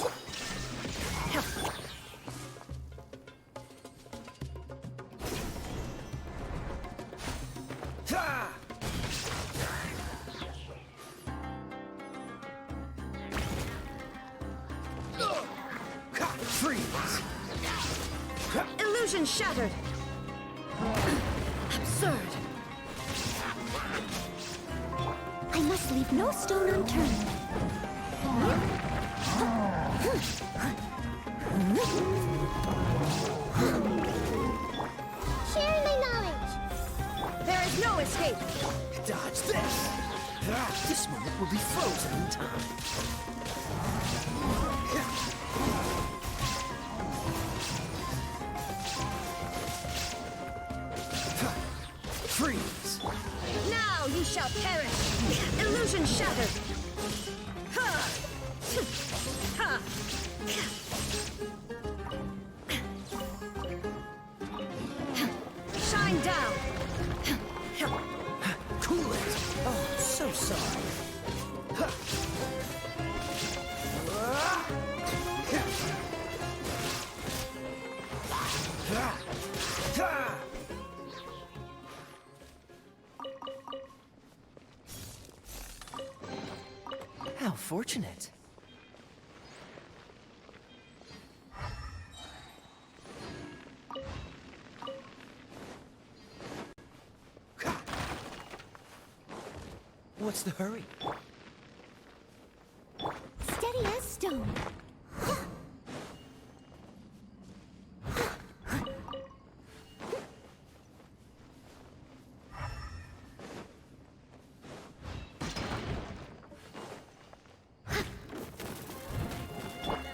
Freeze! Illusion shattered! Absurd! I must leave no stone unturned. Sharing my knowledge. There is no escape! Dodge this! This moment will be frozen in time. Freeze! Now you shall perish! Illusion shattered! Ha! Ha! Shine down! Cool it! Oh, so sorry. How fortunate. What's the hurry? Steady as stone.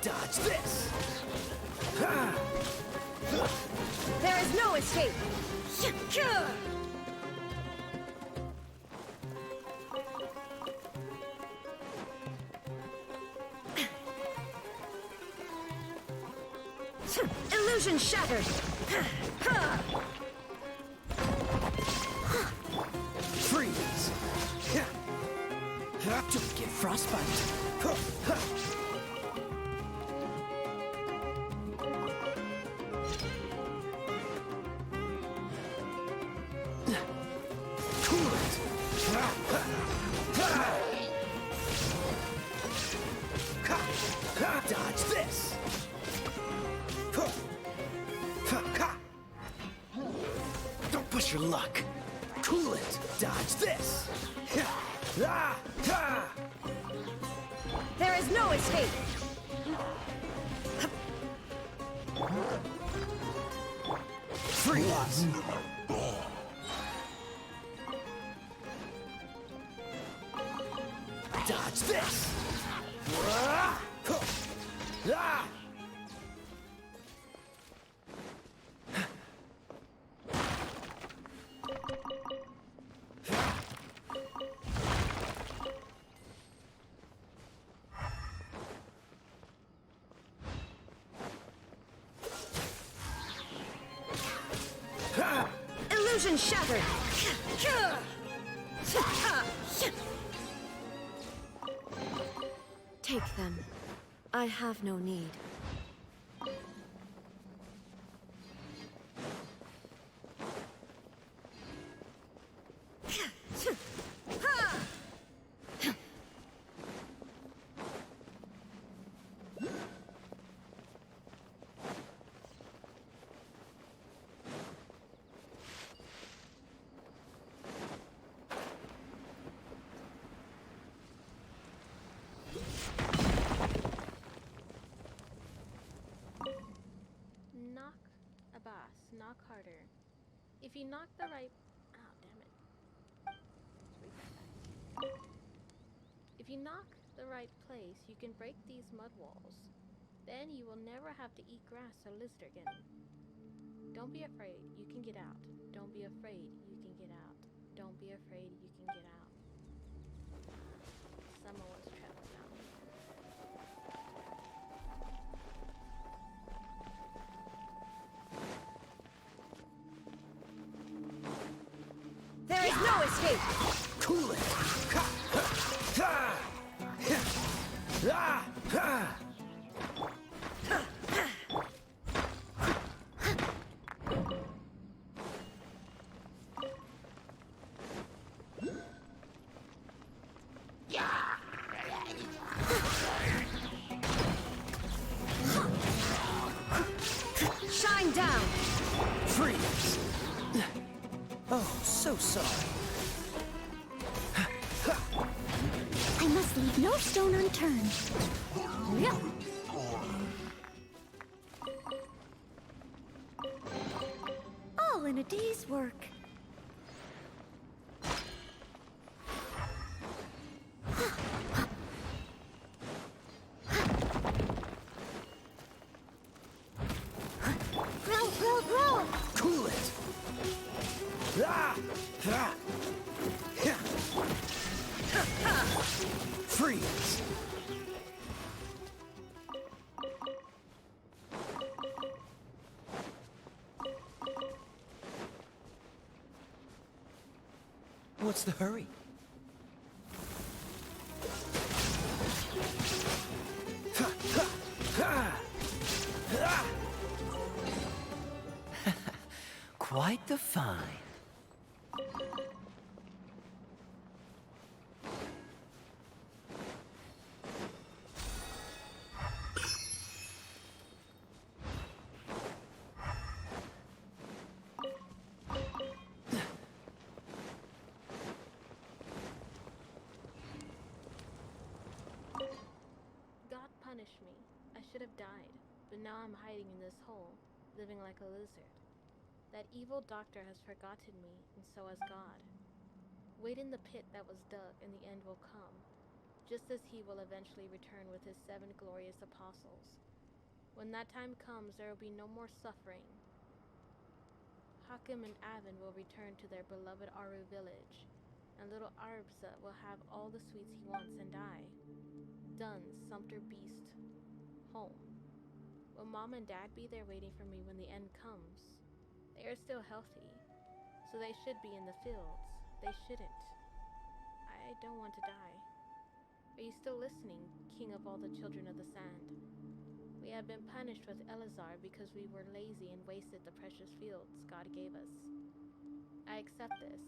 Dodge this! There is no escape! Illusion shattered! Freeze! Don't get frostbite! Cool it! Dodge this! Don't push your luck! Cool it! Dodge this! There is no escape! Freeze! Dodge this! Illusion shattered! Take them. I have no need. Knock a boss. Knock harder. If you knock the right... Oh, damn it. Let's read that back. If you knock the right place, you can break these mud walls. Then you will never have to eat grass or lizard again. Don't be afraid, you can get out. Don't be afraid, you can get out. Don't be afraid, you can get out. Someone was trapped down here. There is no escape! Cool it! Shine down! Freeze! Oh, so sorry. I must leave no stone unturned. Yeah. All in a day's work. Grow! Cool it! Freeze! What's the hurry? Quite the find. God punished me. I should have died, but now I'm hiding in this hole, living like a lizard. That evil doctor has forgotten me, and so has God. Wait in the pit that was dug, and the end will come, just as he will eventually return with his 7 glorious apostles. When that time comes, there will be no more suffering. Hakim and Avin will return to their beloved Aru village, and little Arbza will have all the sweets he wants and die. Done, Sumpter Beast. Home. Will Mom and Dad be there waiting for me when the end comes? They are still healthy, so they should be in the fields. They shouldn't. I don't want to die. Are you still listening, King of all the children of the sand? We have been punished with Elazar because we were lazy and wasted the precious fields God gave us. I accept this.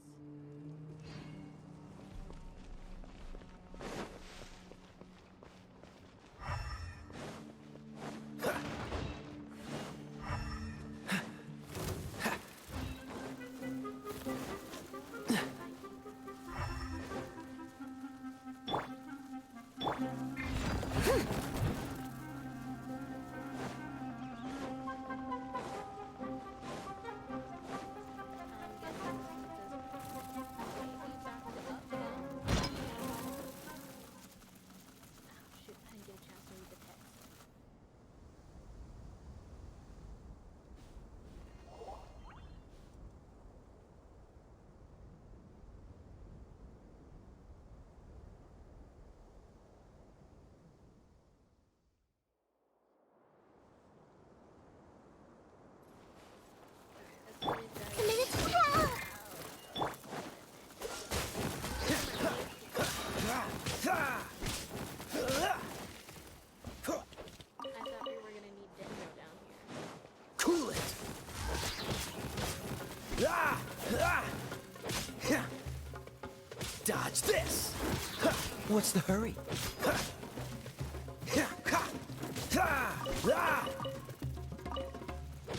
Dodge this! What's the hurry?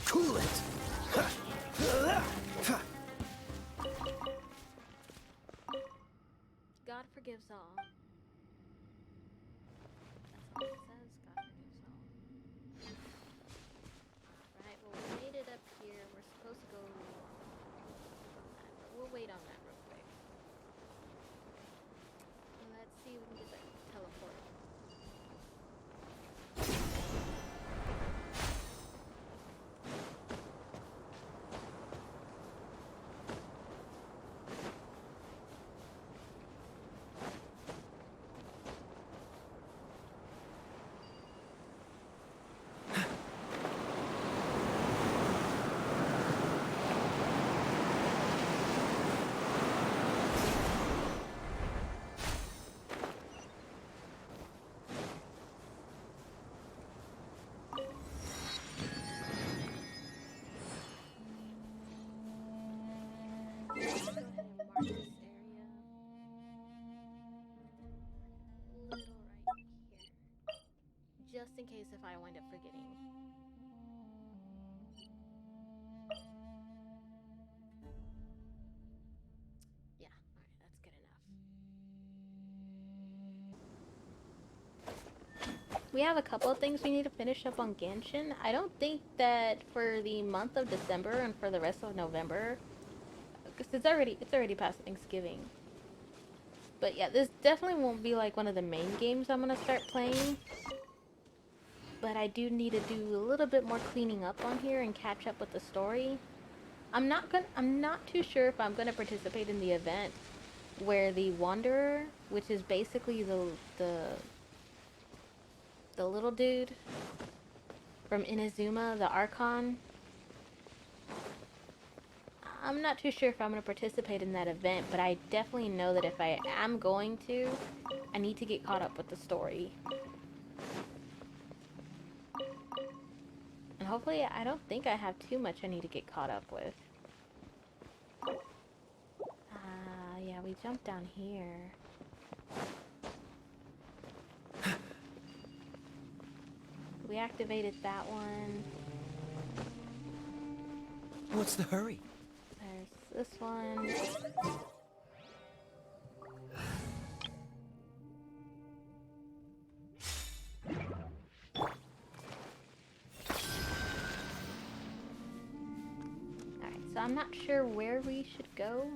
Cool it! God forgives all. That's all it says, God forgives all. Right, well, we made it up here. We're supposed to go on that, but we'll wait on that real quick. Let's see if we can get that just in case if I wind up forgetting. Yeah, alright, that's good enough. We have a couple of things we need to finish up on Genshin. I don't think that for the month of December and for the rest of November, because it's already past Thanksgiving. But yeah, this definitely won't be like one of the main games I'm gonna start playing. But I do need to do a little bit more cleaning up on here and catch up with the story. I'm not too sure if I'm gonna participate in the event where the Wanderer, which is basically the little dude from Inazuma, the Archon. I'm not too sure if I'm going to participate in that event, but I definitely know that if I am going to, I need to get caught up with the story. And hopefully, I don't think I have too much I need to get caught up with. Yeah, we jumped down here. We activated that one. What's the hurry? There's this one. Alright, so I'm not sure where we should go.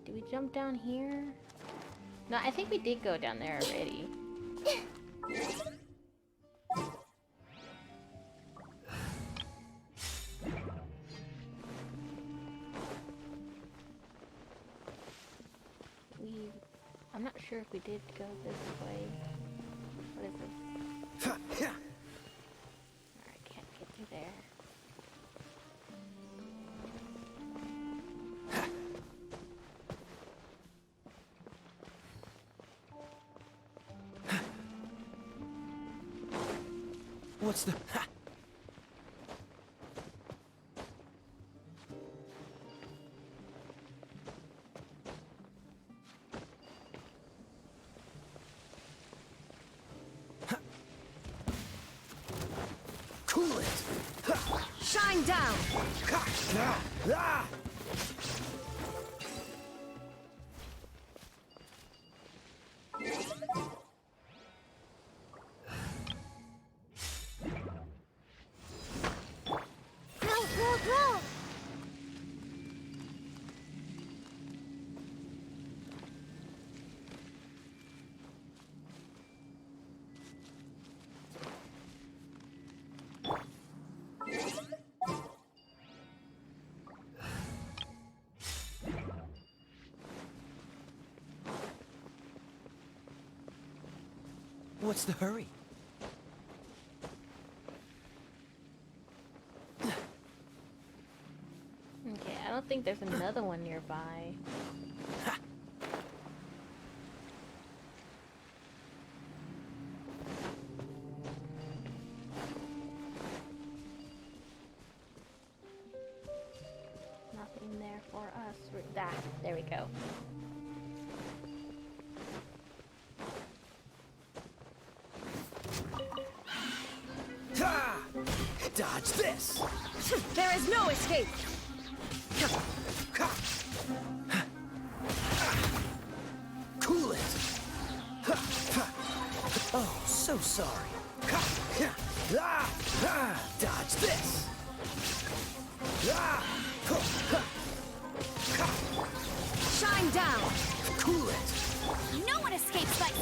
Do we jump down here? No, I think we did go down there already. I'm not sure if we did go this way. What is this? Alright, can't get through there. What's the... Cool it! Shine down! Grow! What's the hurry? Okay, I don't think there's another one nearby. Nothing there for us. There we go. Dodge this! There is no escape! Cool it! Oh, so sorry. Dodge this! Shine down! Cool it! No one escapes like...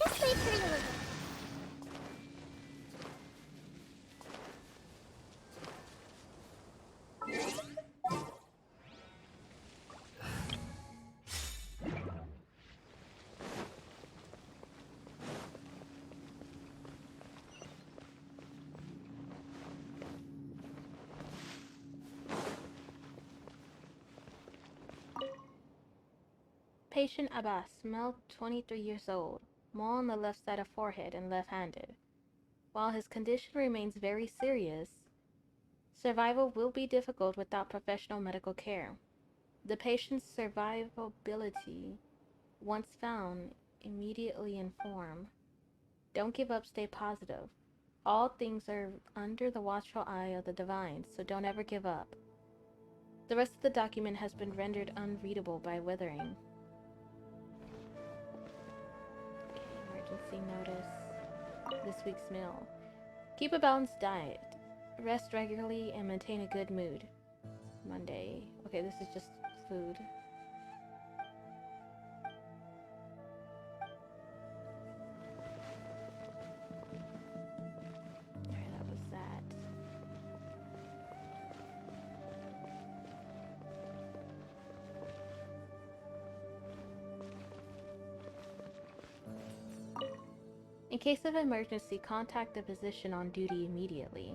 This way, pretty little. Patient Abbas, male 23 years old, mole on the left side of forehead and left-handed. While his condition remains very serious, survival will be difficult without professional medical care. The patient's survivability, once found, immediately inform. Don't give up, stay positive. All things are under the watchful eye of the divine, so don't ever give up. The rest of the document has been rendered unreadable by withering. Emergency notice. This week's meal. Keep a balanced diet. Rest regularly and maintain a good mood. Monday. Okay, this is just food. Alright, that was that. In case of emergency, contact the physician on duty immediately.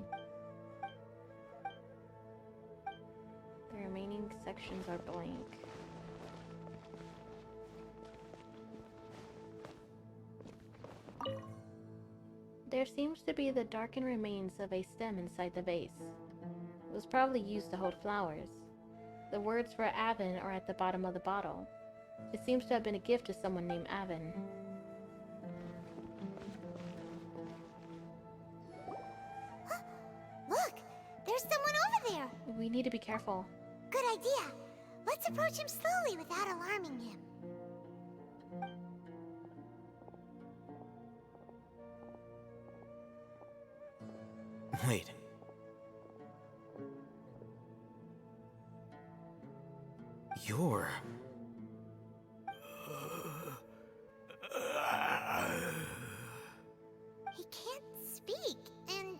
The remaining sections are blank. There seems to be the darkened remains of a stem inside the vase. It was probably used to hold flowers. The words for Avon are at the bottom of the bottle. It seems to have been a gift to someone named Avon. Look! There's someone over there! We need to be careful. Good idea. Let's approach him slowly without alarming him. Wait. You're... He can't speak, and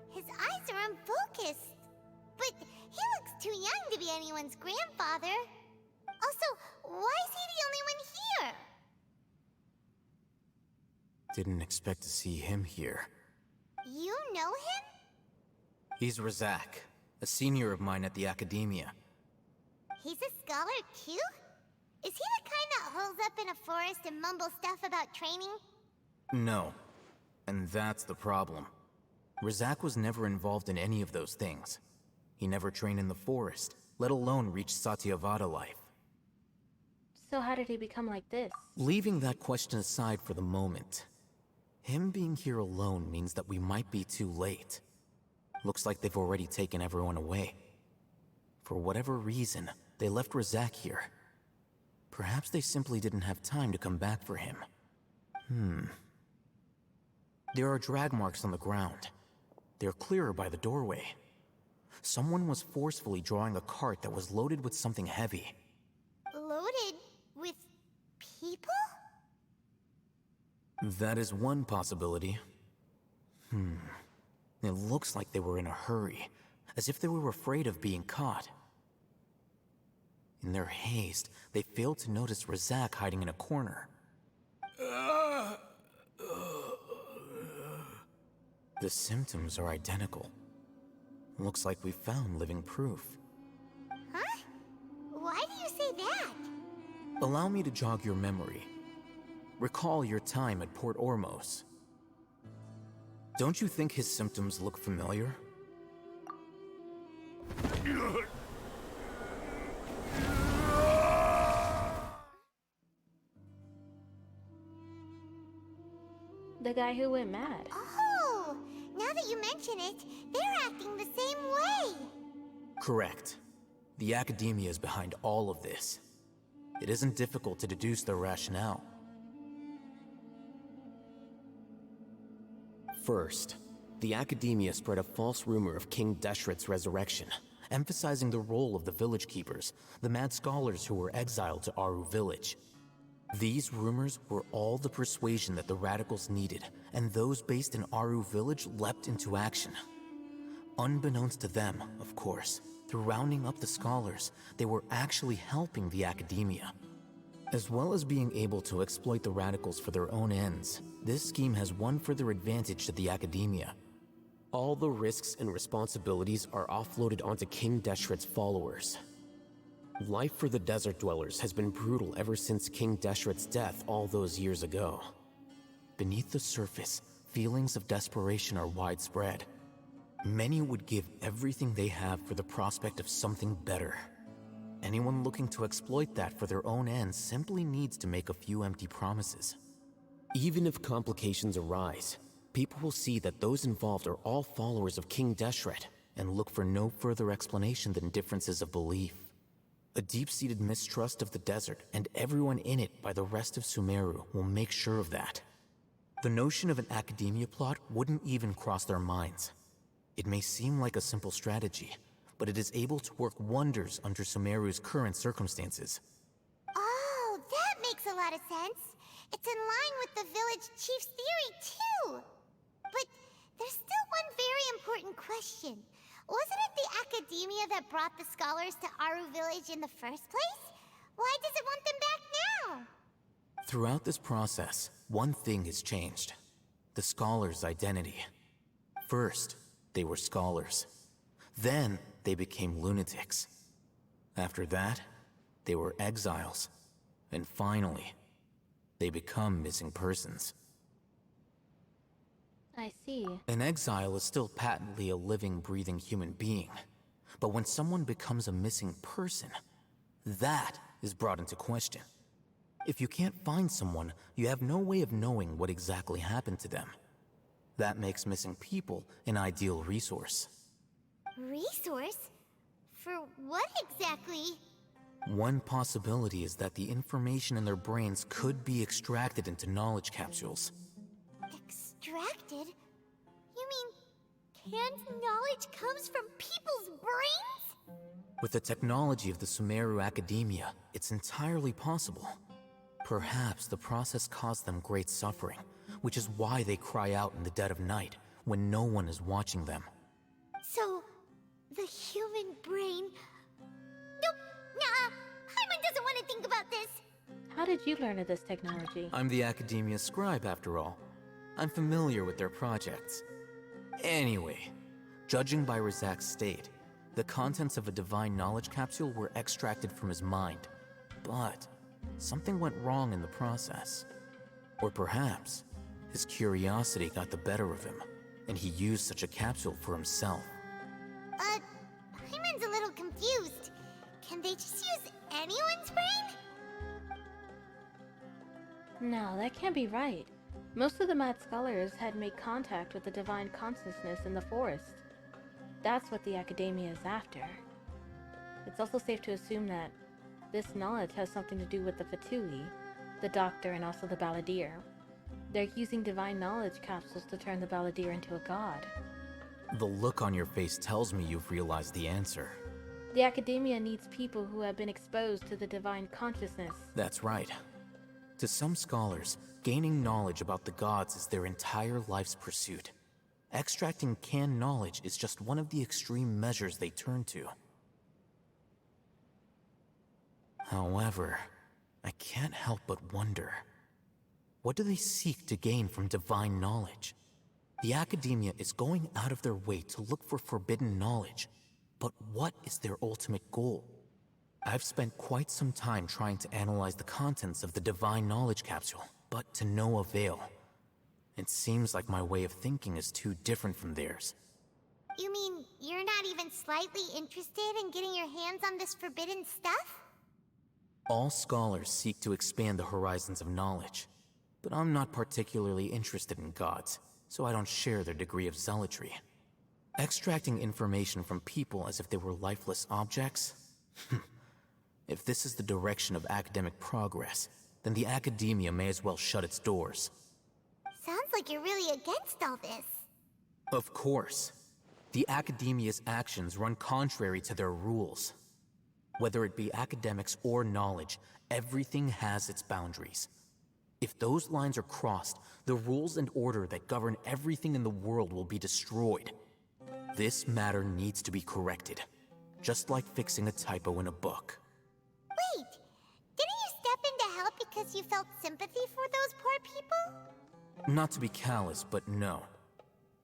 his eyes are unfocused. But he looks too young to be anyone's grandfather. Also, why is he the only one here? Didn't expect to see him here. You know him? He's Razak, a senior of mine at the Academia. He's a scholar too? Is he the kind that holes up in a forest and mumbles stuff about training? No. And that's the problem. Razak was never involved in any of those things. He never trained in the forest, let alone reach Satyavada life. So how did he become like this? Leaving that question aside for the moment, him being here alone means that we might be too late. Looks like they've already taken everyone away. For whatever reason, they left Razak here. Perhaps they simply didn't have time to come back for him. There are drag marks on the ground. They're clearer by the doorway. Someone was forcefully drawing a cart that was loaded with something heavy. Loaded with people? That is one possibility. It looks like they were in a hurry, as if they were afraid of being caught. In their haste, they failed to notice Razak hiding in a corner. The symptoms are identical. Looks like we found living proof. Huh? Why do you say that? Allow me to jog your memory. Recall your time at Port Ormos. Don't you think his symptoms look familiar? The guy who went mad. Oh! Now that you mention it, they're acting the same way! Correct. The Academia is behind all of this. It isn't difficult to deduce their rationale. First, the Academia spread a false rumor of King Deshret's resurrection, emphasizing the role of the village keepers, the mad scholars who were exiled to Aru village. These rumors were all the persuasion that the radicals needed, and those based in Aru village leapt into action. Unbeknownst to them, of course, through rounding up the scholars, they were actually helping the Academia. As well as being able to exploit the radicals for their own ends, this scheme has one further advantage to the Academia. All the risks and responsibilities are offloaded onto King Deshret's followers. Life for the desert dwellers has been brutal ever since King Deshret's death all those years ago. Beneath the surface, feelings of desperation are widespread. Many would give everything they have for the prospect of something better. Anyone looking to exploit that for their own ends simply needs to make a few empty promises. Even if complications arise, people will see that those involved are all followers of King Deshret and look for no further explanation than differences of belief. A deep-seated mistrust of the desert and everyone in it by the rest of Sumeru will make sure of that. The notion of an academia plot wouldn't even cross their minds. It may seem like a simple strategy, but it is able to work wonders under Sumeru's current circumstances. Oh, that makes a lot of sense. It's in line with the village chief's theory, too. But there's still one very important question. Wasn't it the academia that brought the scholars to Aru Village in the first place? Why does it want them back now? Throughout this process, one thing has changed. The scholars' identity. First, they were scholars. Then, they became lunatics. After that, they were exiles. And finally, they become missing persons. I see. An exile is still patently a living, breathing human being. But when someone becomes a missing person, that is brought into question. If you can't find someone, you have no way of knowing what exactly happened to them. That makes missing people an ideal resource. Resource? For what exactly? One possibility is that the information in their brains could be extracted into knowledge capsules. Extracted? You mean canned knowledge comes from people's brains? With the technology of the Sumeru Academia, it's entirely possible. Perhaps the process caused them great suffering, which is why they cry out in the dead of night when no one is watching them. So, the human brain... Nope, nah, Hyman doesn't want to think about this. How did you learn of this technology? I'm the Academia scribe, after all. I'm familiar with their projects. Anyway, judging by Razak's state, the contents of a divine knowledge capsule were extracted from his mind. But something went wrong in the process. Or perhaps his curiosity got the better of him, and he used such a capsule for himself. Hyman's a little confused. Can they just use anyone's brain? No, that can't be right. Most of the mad scholars had made contact with the divine consciousness in the forest. That's what the academia is after. It's also safe to assume that this knowledge has something to do with the Fatui, the doctor, and also the balladeer. They're using divine knowledge capsules to turn the balladeer into a god. The look on your face tells me you've realized the answer. The academia needs people who have been exposed to the divine consciousness. That's right. To some scholars, gaining knowledge about the gods is their entire life's pursuit. Extracting canned knowledge is just one of the extreme measures they turn to. However, I can't help but wonder, what do they seek to gain from divine knowledge? The academia is going out of their way to look for forbidden knowledge, but what is their ultimate goal? I've spent quite some time trying to analyze the contents of the divine knowledge capsule, but to no avail. It seems like my way of thinking is too different from theirs. You mean you're not even slightly interested in getting your hands on this forbidden stuff? All scholars seek to expand the horizons of knowledge, but I'm not particularly interested in gods, so I don't share their degree of zealotry. Extracting information from people as if they were lifeless objects? If this is the direction of academic progress, then the academia may as well shut its doors. Sounds like you're really against all this. Of course. The academia's actions run contrary to their rules. Whether it be academics or knowledge, everything has its boundaries. If those lines are crossed, the rules and order that govern everything in the world will be destroyed. This matter needs to be corrected, just like fixing a typo in a book. Wait, didn't you step in to help because you felt sympathy for those poor people? Not to be callous, but no.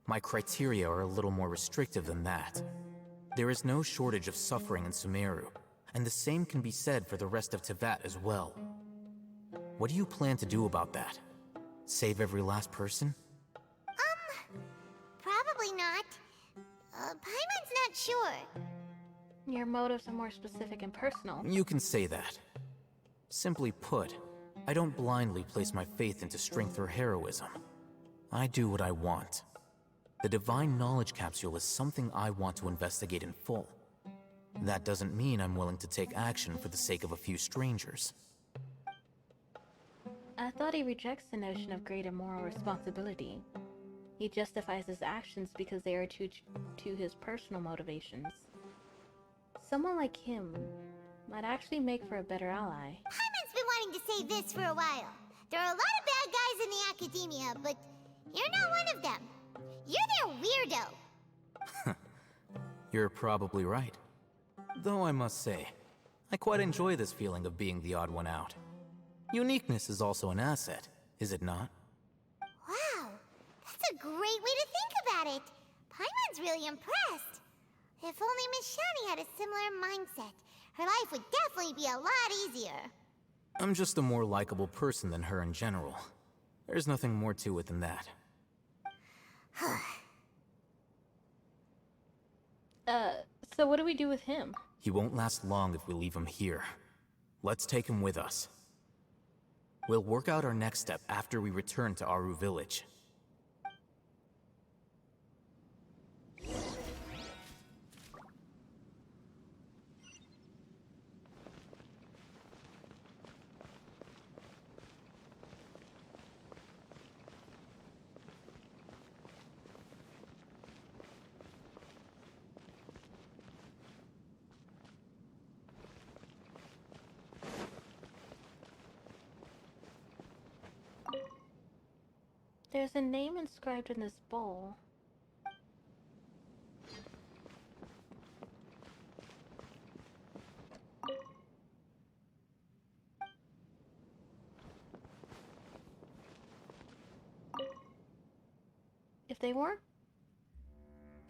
My criteria are a little more restrictive than that. There is no shortage of suffering in Sumeru. and the same can be said for the rest of Teyvat as well. What do you plan to do about that? Save every last person? Probably not. Paimon's not sure. Your motives are more specific and personal. You can say that. Simply put, I don't blindly place my faith into strength or heroism. I do what I want. The Divine Knowledge Capsule is something I want to investigate in full. That doesn't mean I'm willing to take action for the sake of a few strangers. I thought he rejects the notion of greater moral responsibility. He justifies his actions because they are to his personal motivations. Someone like him might actually make for a better ally. Paimon's been wanting to say this for a while. There are a lot of bad guys in the academia, but you're not one of them. You're their weirdo. You're probably right. Though I must say, I quite enjoy this feeling of being the odd one out. Uniqueness is also an asset, is it not? Wow, that's a great way to think about it. Paimon's really impressed. If only Miss Shani had a similar mindset, her life would definitely be a lot easier. I'm just a more likable person than her in general. There's nothing more to it than that. So what do we do with him? He won't last long if we leave him here. Let's take him with us. We'll work out our next step after we return to Aru Village. There's a name inscribed in this bowl.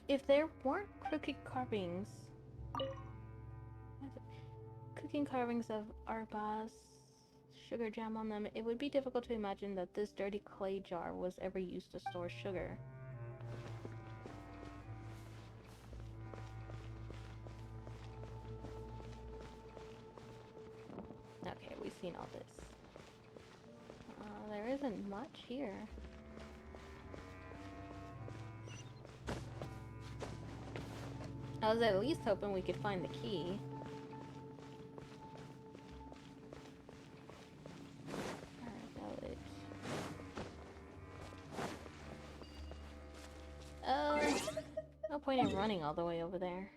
If there weren't crooked carvings, cooking carvings of arbaz sugar jam on them, it would be difficult to imagine that this dirty clay jar was ever used to store sugar. Okay, we've seen all this. There isn't much here. I was at least hoping we could find the key. No point in running all the way over there.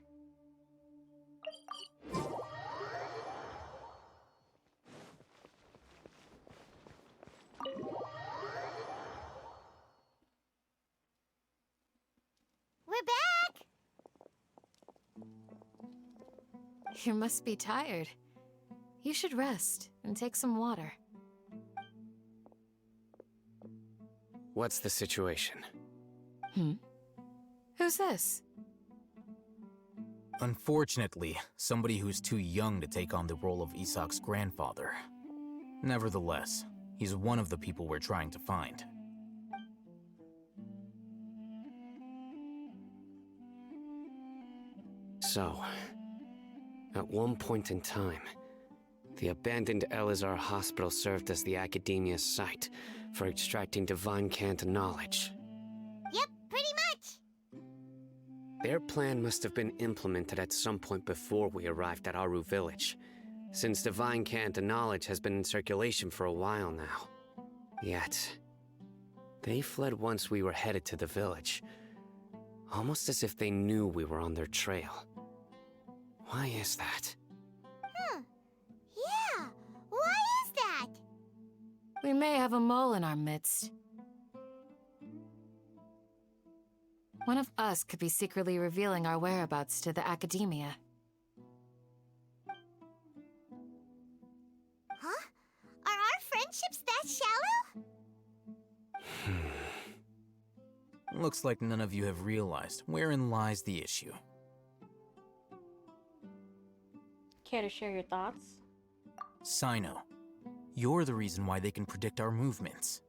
We're back! You must be tired. You should rest and take some water. What's the situation? Who's this? Unfortunately, somebody who's too young to take on the role of Isak's grandfather. Nevertheless, he's one of the people we're trying to find. So, at one point in time, the abandoned Elazar Hospital served as the Academia's site for extracting divine cant knowledge. Yep, pretty much. Their plan must have been implemented at some point before we arrived at Aru Village, since divine cant knowledge has been in circulation for a while now. Yet, they fled once we were headed to the village, almost as if they knew we were on their trail. Why is that? Yeah, why is that? We may have a mole in our midst. One of us could be secretly revealing our whereabouts to the Academia. Huh? Are our friendships that shallow? Looks like none of you have realized wherein lies the issue. Care to share your thoughts? Sino, you're the reason why they can predict our movements.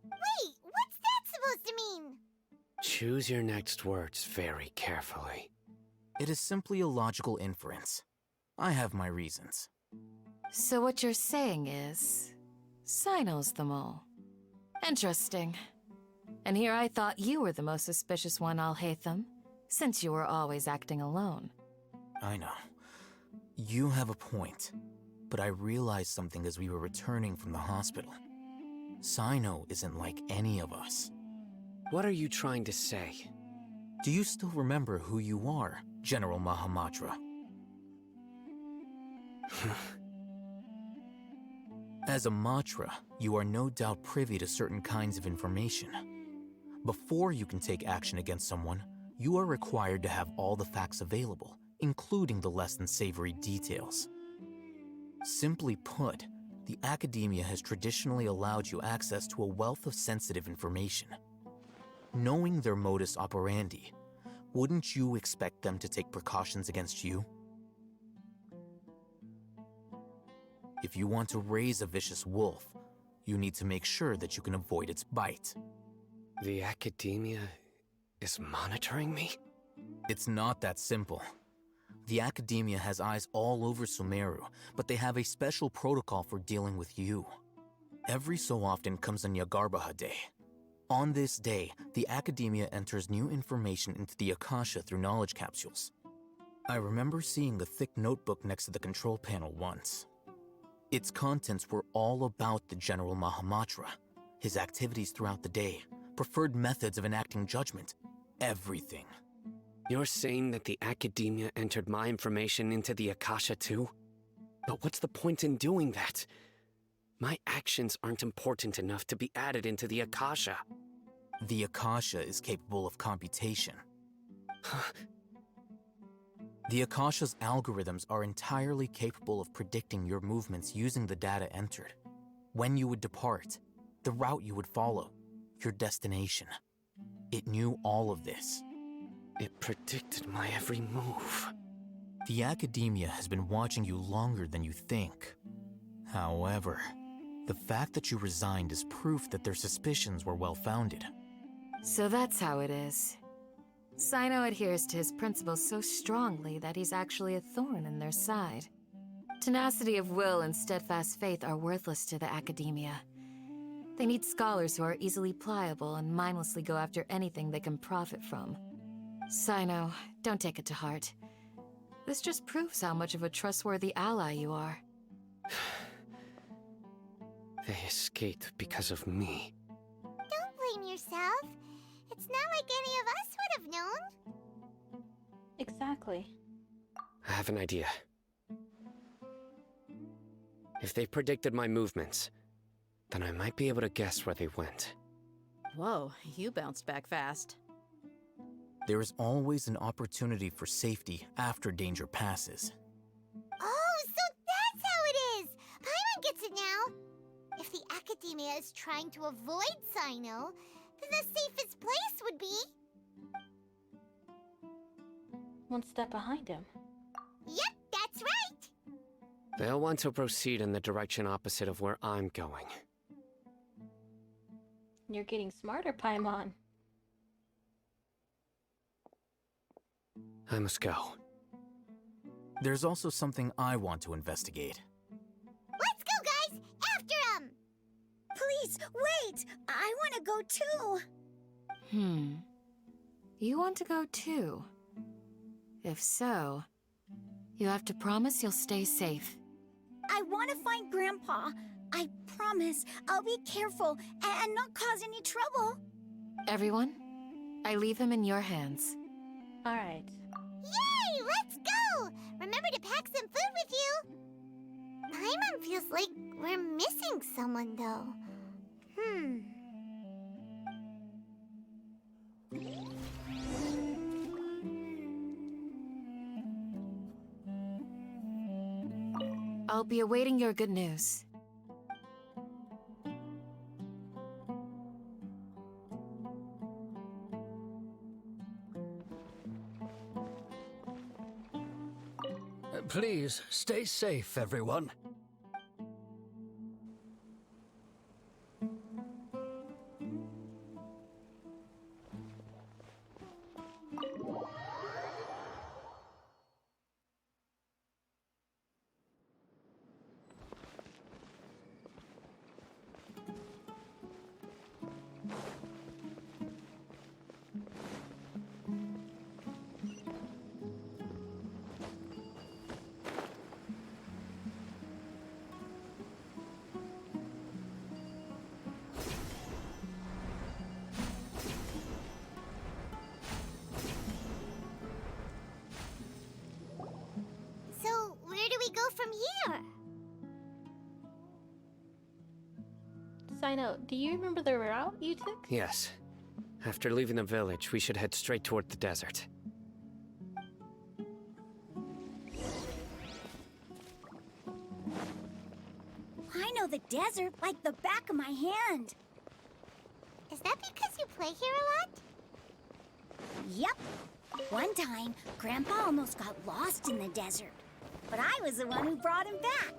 Wait, what's that supposed to mean? Choose your next words very carefully. It is simply a logical inference. I have my reasons. So what you're saying is, Sino's the mole. Interesting. And here I thought you were the most suspicious one, Alhaitham, since you were always acting alone. I know. You have a point. But I realized something as we were returning from the hospital. Sino isn't like any of us. What are you trying to say? Do you still remember who you are, General Mahamatra? As a Matra, you are no doubt privy to certain kinds of information. Before you can take action against someone, you are required to have all the facts available, including the less than savory details. Simply put, the academia has traditionally allowed you access to a wealth of sensitive information. Knowing their modus operandi, wouldn't you expect them to take precautions against you? If you want to raise a vicious wolf, you need to make sure that you can avoid its bite. The academia is monitoring me? It's not that simple. The academia has eyes all over Sumeru, but they have a special protocol for dealing with you. Every so often comes a Nyagarbaha Day. On this day, the academia enters new information into the Akasha through knowledge capsules. I remember seeing a thick notebook next to the control panel once. Its contents were all about the General Mahamatra, his activities throughout the day, preferred methods of enacting judgment, everything. You're saying that the academia entered my information into the Akasha too? But what's the point in doing that? My actions aren't important enough to be added into the Akasha. The Akasha is capable of computation. The Akasha's algorithms are entirely capable of predicting your movements using the data entered. When you would depart, the route you would follow, your destination. It knew all of this. It predicted my every move. The academia has been watching you longer than you think. However, the fact that you resigned is proof that their suspicions were well-founded. So that's how it is. Sino adheres to his principles so strongly that he's actually a thorn in their side. Tenacity of will and steadfast faith are worthless to the academia. They need scholars who are easily pliable and mindlessly go after anything they can profit from. Sino, don't take it to heart. This just proves how much of a trustworthy ally you are. They escaped because of me. Don't blame yourself. It's not like any of us would have known. Exactly. I have an idea. If they predicted my movements, then I might be able to guess where they went. Whoa, you bounced back fast. There is always an opportunity for safety after danger passes. Oh, so that's how it is! Paimon gets it now! If the academia is trying to avoid Sino, then the safest place would be... One step behind him. Yep, that's right! They'll want to proceed in the direction opposite of where I'm going. You're getting smarter, Paimon. I must go. There's also something I want to investigate. Let's go, guys! After him! Please, wait! I want to go too! You want to go too? If so, you have to promise you'll stay safe. I want to find Grandpa. I promise I'll be careful and not cause any trouble. Everyone, I leave him in your hands. Alright. Yay! Let's go! Remember to pack some food with you! Paimon feels like we're missing someone, though. I'll be awaiting your good news. Please, stay safe, everyone. So, where do we go from here? Sign out. Do you remember the route you took? Yes. After leaving the village, we should head straight toward the desert. I know the desert like the back of my hand. Is that because you play here a lot? Yep. One time, Grandpa almost got lost in the desert. But I was the one who brought him back.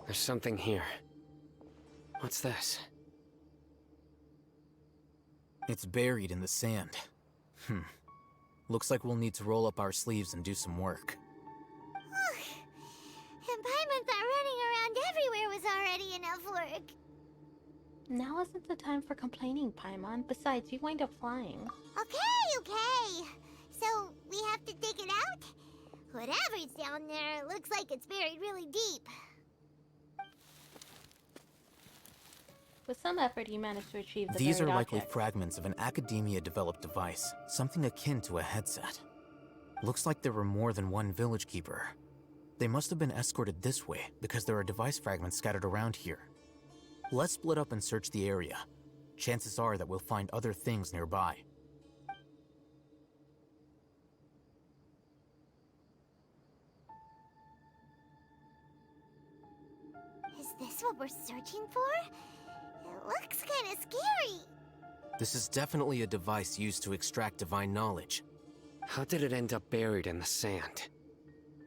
There's something here. What's this? It's buried in the sand. Looks like we'll need to roll up our sleeves and do some work. And Paimon thought running around everywhere was already enough work. Now isn't the time for complaining, Paimon. Besides, you wind up flying. Okay. So, we have to dig it out? Whatever's down there, it looks like it's buried really deep. With some effort, you managed to achieve the These are buried likely object. fragments of an Academia-developed device, something akin to a headset. Looks like there were more than one village keeper. They must have been escorted this way because there are device fragments scattered around here. Let's split up and search the area. Chances are that we'll find other things nearby. Is this what we're searching for? It looks kind of scary. This is definitely a device used to extract divine knowledge. How did it end up buried in the sand?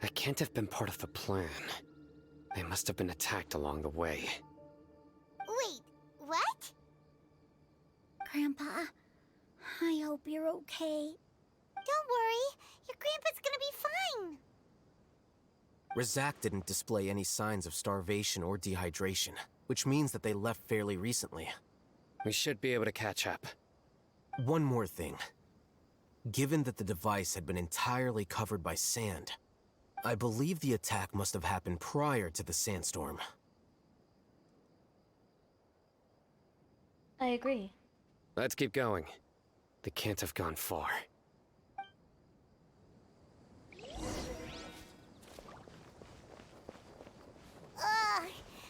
That can't have been part of the plan. They must have been attacked along the way. Wait, what? Grandpa, I hope you're okay. Don't worry, your grandpa's gonna be fine. Razak didn't display any signs of starvation or dehydration, which means that they left fairly recently. We should be able to catch up. One more thing. Given that the device had been entirely covered by sand, I believe the attack must have happened prior to the sandstorm. I agree. Let's keep going. They can't have gone far. Ugh,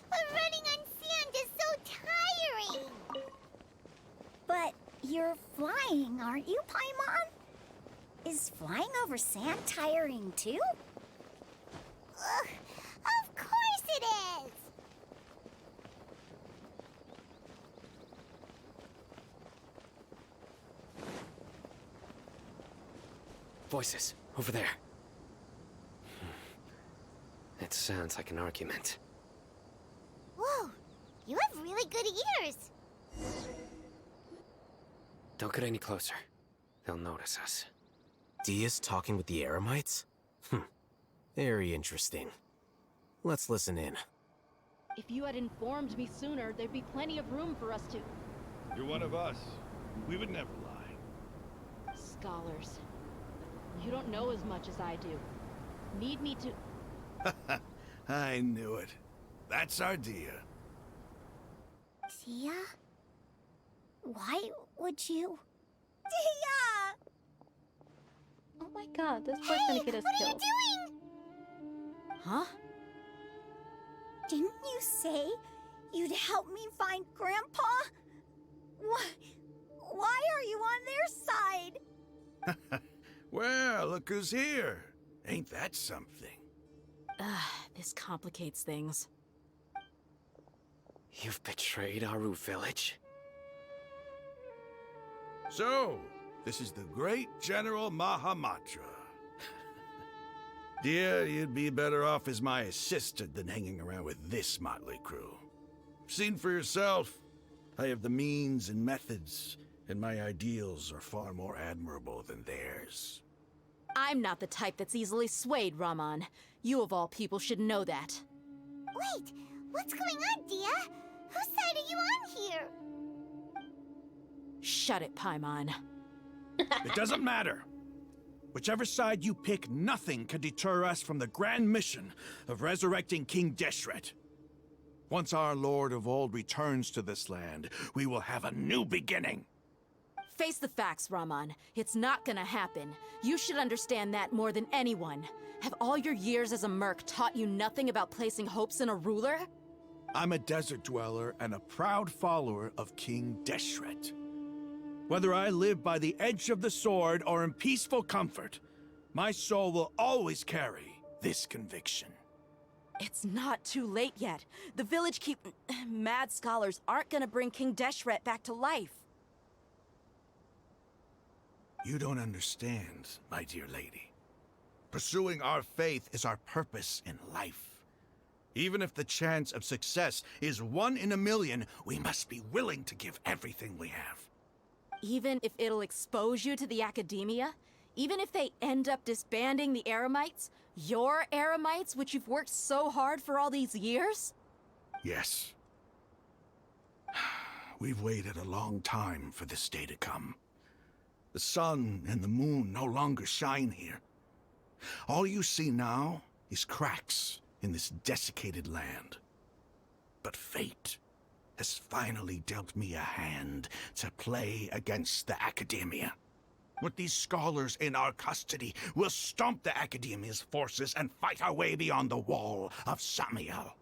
but running on sand is so tiring. But you're flying, aren't you, Paimon? Is flying over sand tiring too? Ugh, of course it is. Voices, over there. It sounds like an argument. Whoa, you have really good ears. Don't get any closer. They'll notice us. Dia's talking with the Eremites? Very interesting. Let's listen in. If you had informed me sooner, there'd be plenty of room for us to... You're one of us. We would never lie. Scholars. You don't know as much as I do. Need me to... I knew it. That's our Dia. Dia? Why would you? Dia! Oh my god, this boy's gonna get us what killed. are you doing? Huh? Didn't you say you'd help me find Grandpa? Why are you on their side? Well, look who's here. Ain't that something? This complicates things. You've betrayed Aru Village? So, this is the great General Mahamatra. Dear, you'd be better off as my assistant than hanging around with this motley crew. Seen for yourself. I have the means and methods, and my ideals are far more admirable than theirs. I'm not the type that's easily swayed, Raman. You of all people should know that. Wait, what's going on, Dia? Whose side are you on here? Shut it, Paimon. It doesn't matter. Whichever side you pick, nothing can deter us from the grand mission of resurrecting King Deshret. Once our Lord of Old returns to this land, we will have a new beginning. Face the facts, Raman. It's not gonna happen. You should understand that more than anyone. Have all your years as a merc taught you nothing about placing hopes in a ruler? I'm a desert dweller and a proud follower of King Deshret. Whether I live by the edge of the sword or in peaceful comfort, my soul will always carry this conviction. It's not too late yet. The village mad scholars aren't gonna bring King Deshret back to life. You don't understand, my dear lady. Pursuing our faith is our purpose in life. Even if the chance of success is 1 in a million, we must be willing to give everything we have. Even if it'll expose you to the academia? Even if they end up disbanding the Eremites? Your Eremites, which you've worked so hard for all these years? Yes. We've waited a long time for this day to come. The sun and the moon no longer shine here. All you see now is cracks in this desiccated land. But fate has finally dealt me a hand to play against the Academia. With these scholars in our custody, we'll stomp the Academia's forces and fight our way beyond the wall of Samiel.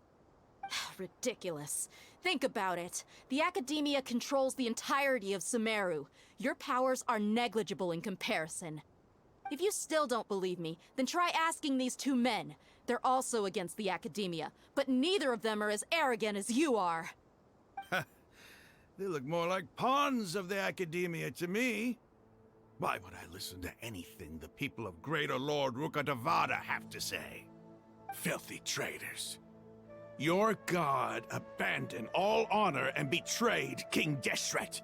Ridiculous. Think about it. The Academia controls the entirety of Sumeru. Your powers are negligible in comparison. If you still don't believe me, then try asking these 2 men. They're also against the Academia, but neither of them are as arrogant as you are. They look more like pawns of the Academia to me. Why would I listen to anything the people of Greater Lord Rukkhadevada have to say? Filthy traitors. Your god abandoned all honor and betrayed King Deshret.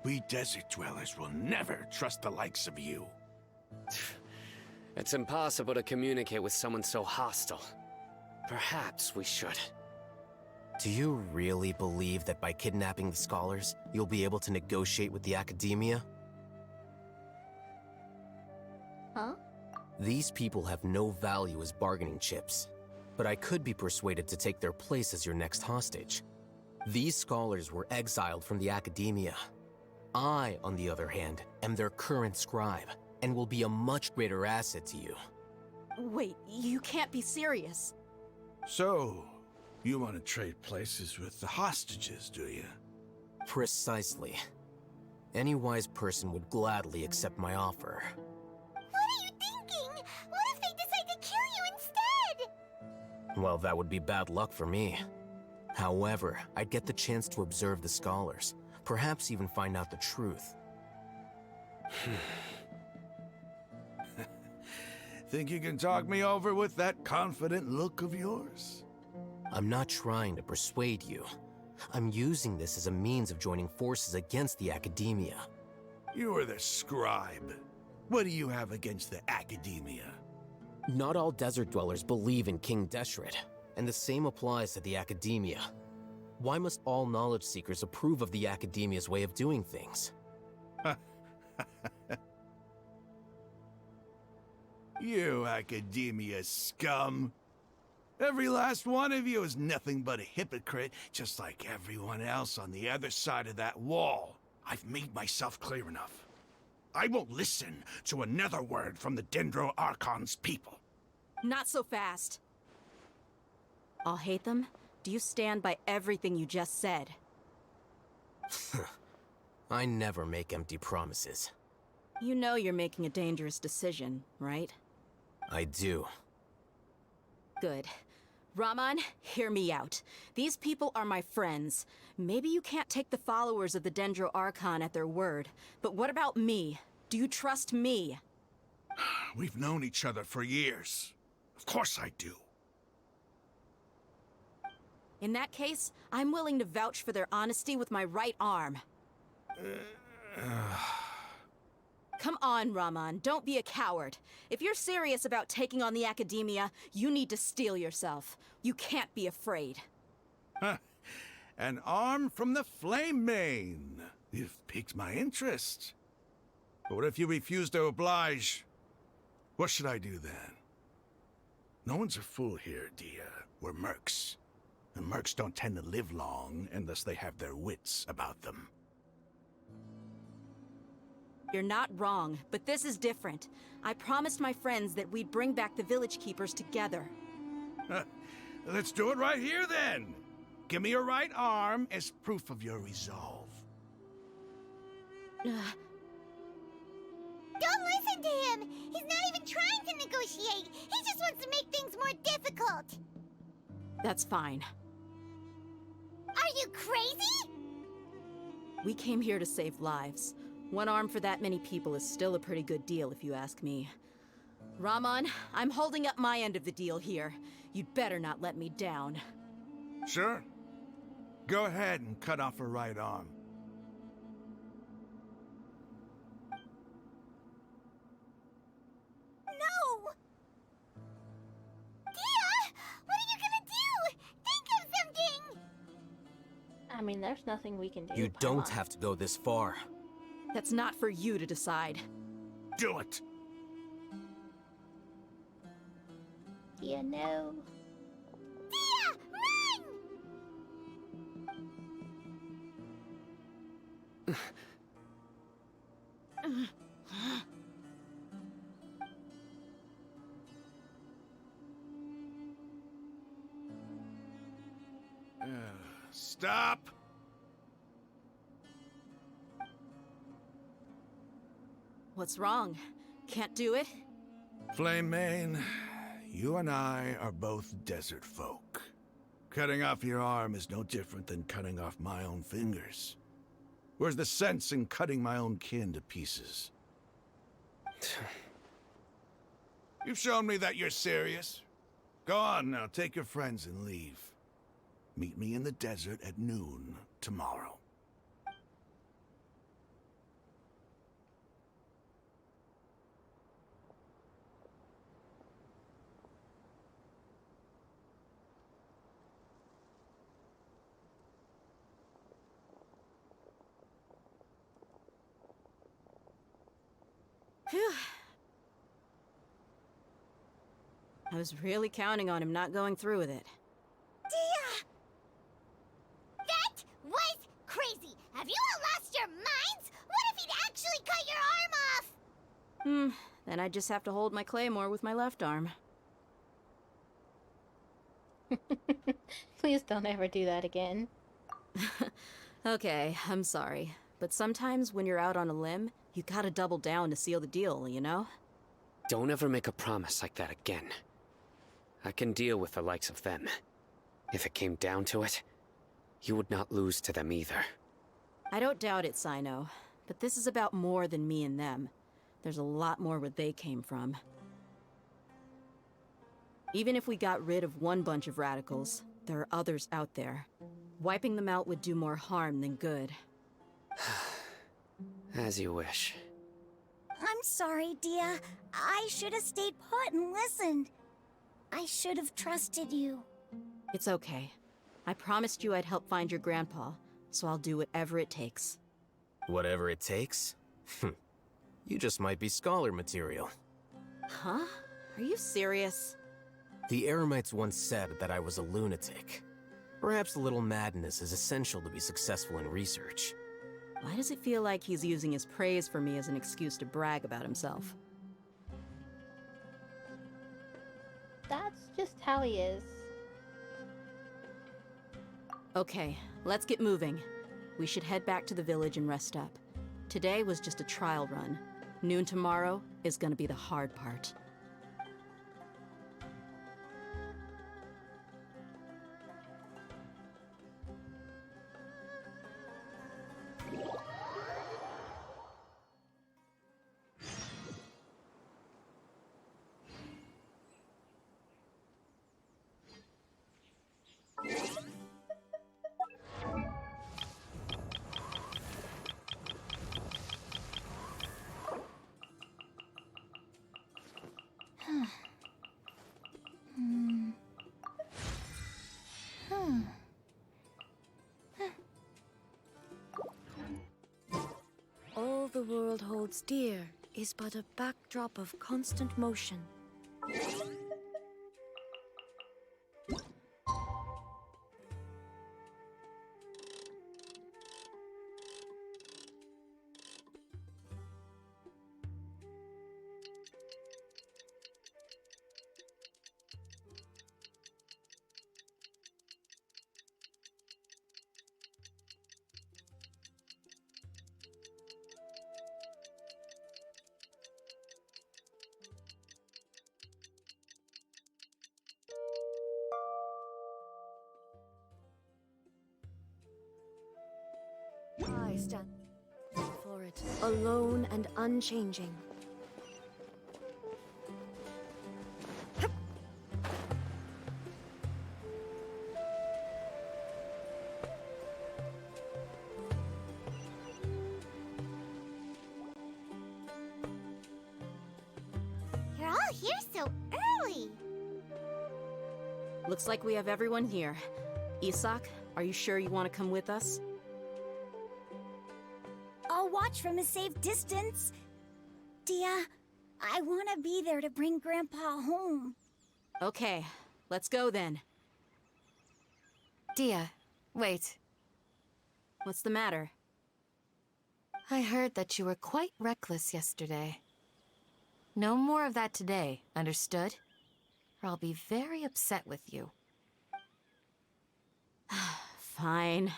We desert dwellers will never trust the likes of you. It's impossible to communicate with someone so hostile. Perhaps we should. Do you really believe that by kidnapping the scholars, you'll be able to negotiate with the Academia? Huh? These people have no value as bargaining chips, but I could be persuaded to take their place as your next hostage. These scholars were exiled from the Academia. I, on the other hand, am their current scribe, and will be a much greater asset to you. Wait, you can't be serious. So, you want to trade places with the hostages, do you? Precisely. Any wise person would gladly accept my offer. What are you thinking? What if they decide to kill you instead? Well, that would be bad luck for me. However, I'd get the chance to observe the scholars, perhaps even find out the truth. Think you can talk me over with that confident look of yours? I'm not trying to persuade you. I'm using this as a means of joining forces against the Academia. You are the scribe. What do you have against the Academia? Not all desert dwellers believe in King Deshret, and the same applies to the Academia. Why must all knowledge seekers approve of the Academia's way of doing things? You Academia scum. Every last one of you is nothing but a hypocrite, just like everyone else on the other side of that wall. I've made myself clear enough. I won't listen to another word from the Dendro Archon's people. Not so fast. I'll hate them. Do you stand by everything you just said? I never make empty promises. You know you're making a dangerous decision, right? I do. Good. Raman, hear me out. These people are my friends. Maybe you can't take the followers of the Dendro Archon at their word, but what about me? Do you trust me? We've known each other for years. Of course I do. In that case, I'm willing to vouch for their honesty with my right arm. Come on, Raman, don't be a coward. If you're serious about taking on the Academia, you need to steel yourself. You can't be afraid. An arm from the Flame Mane. You've piqued my interest. But what if you refuse to oblige? What should I do then? No one's a fool here, Dia. We're mercs. And mercs don't tend to live long unless they have their wits about them. You're not wrong, but this is different. I promised my friends that we'd bring back the village keepers together. Let's do it right here then. Give me your right arm as proof of your resolve. Don't listen to him! He's not even trying to negotiate! He just wants to make things more difficult! That's fine. Are you crazy? We came here to save lives. One arm for that many people is still a pretty good deal, if you ask me. Raman, I'm holding up my end of the deal here. You'd better not let me down. Sure. Go ahead and cut off her right arm. No! Dia! What are you gonna do? Think of something! I mean, there's nothing we can do. You don't have to go this far. That's not for you to decide. Do it! Dia, no. Dia! Run! Stop! What's wrong? Can't do it? Flame Mane, you and I are both desert folk. Cutting off your arm is no different than cutting off my own fingers. Where's the sense in cutting my own kin to pieces? You've shown me that you're serious. Go on now, take your friends and leave. Meet me in the desert at noon tomorrow. Phew. I was really counting on him not going through with it. Dia! That was crazy! Have you all lost your minds? What if he'd actually cut your arm off? Then I just have to hold my claymore with my left arm. Please don't ever do that again. Okay, I'm sorry. But sometimes when you're out on a limb, you gotta double down to seal the deal, you know? Don't ever make a promise like that again. I can deal with the likes of them. If it came down to it, you would not lose to them either. I don't doubt it, Sino. But this is about more than me and them. There's a lot more where they came from. Even if we got rid of one bunch of radicals, there are others out there. Wiping them out would do more harm than good. As you wish. I'm sorry, Dia. I should have stayed put and listened. I should have trusted you. It's okay. I promised you I'd help find your grandpa, so I'll do whatever it takes. Whatever it takes? You just might be scholar material. Huh? Are you serious? The Eremites once said that I was a lunatic. Perhaps a little madness is essential to be successful in research. Why does it feel like he's using his praise for me as an excuse to brag about himself? That's just how he is. Okay, let's get moving. We should head back to the village and rest up. Today was just a trial run. Noon tomorrow is gonna be the hard part. world holds dear is but a backdrop of constant motion. I stand for it, alone and unchanging. You're all here so early. Looks like we have everyone here. Isak, are you sure you want to come with us? I'll watch from a safe distance. Dia, I want to be there to bring Grandpa home. Okay, let's go then. Dia, wait. What's the matter? I heard that you were quite reckless yesterday. No more of that today, understood? Or I'll be very upset with you. Fine.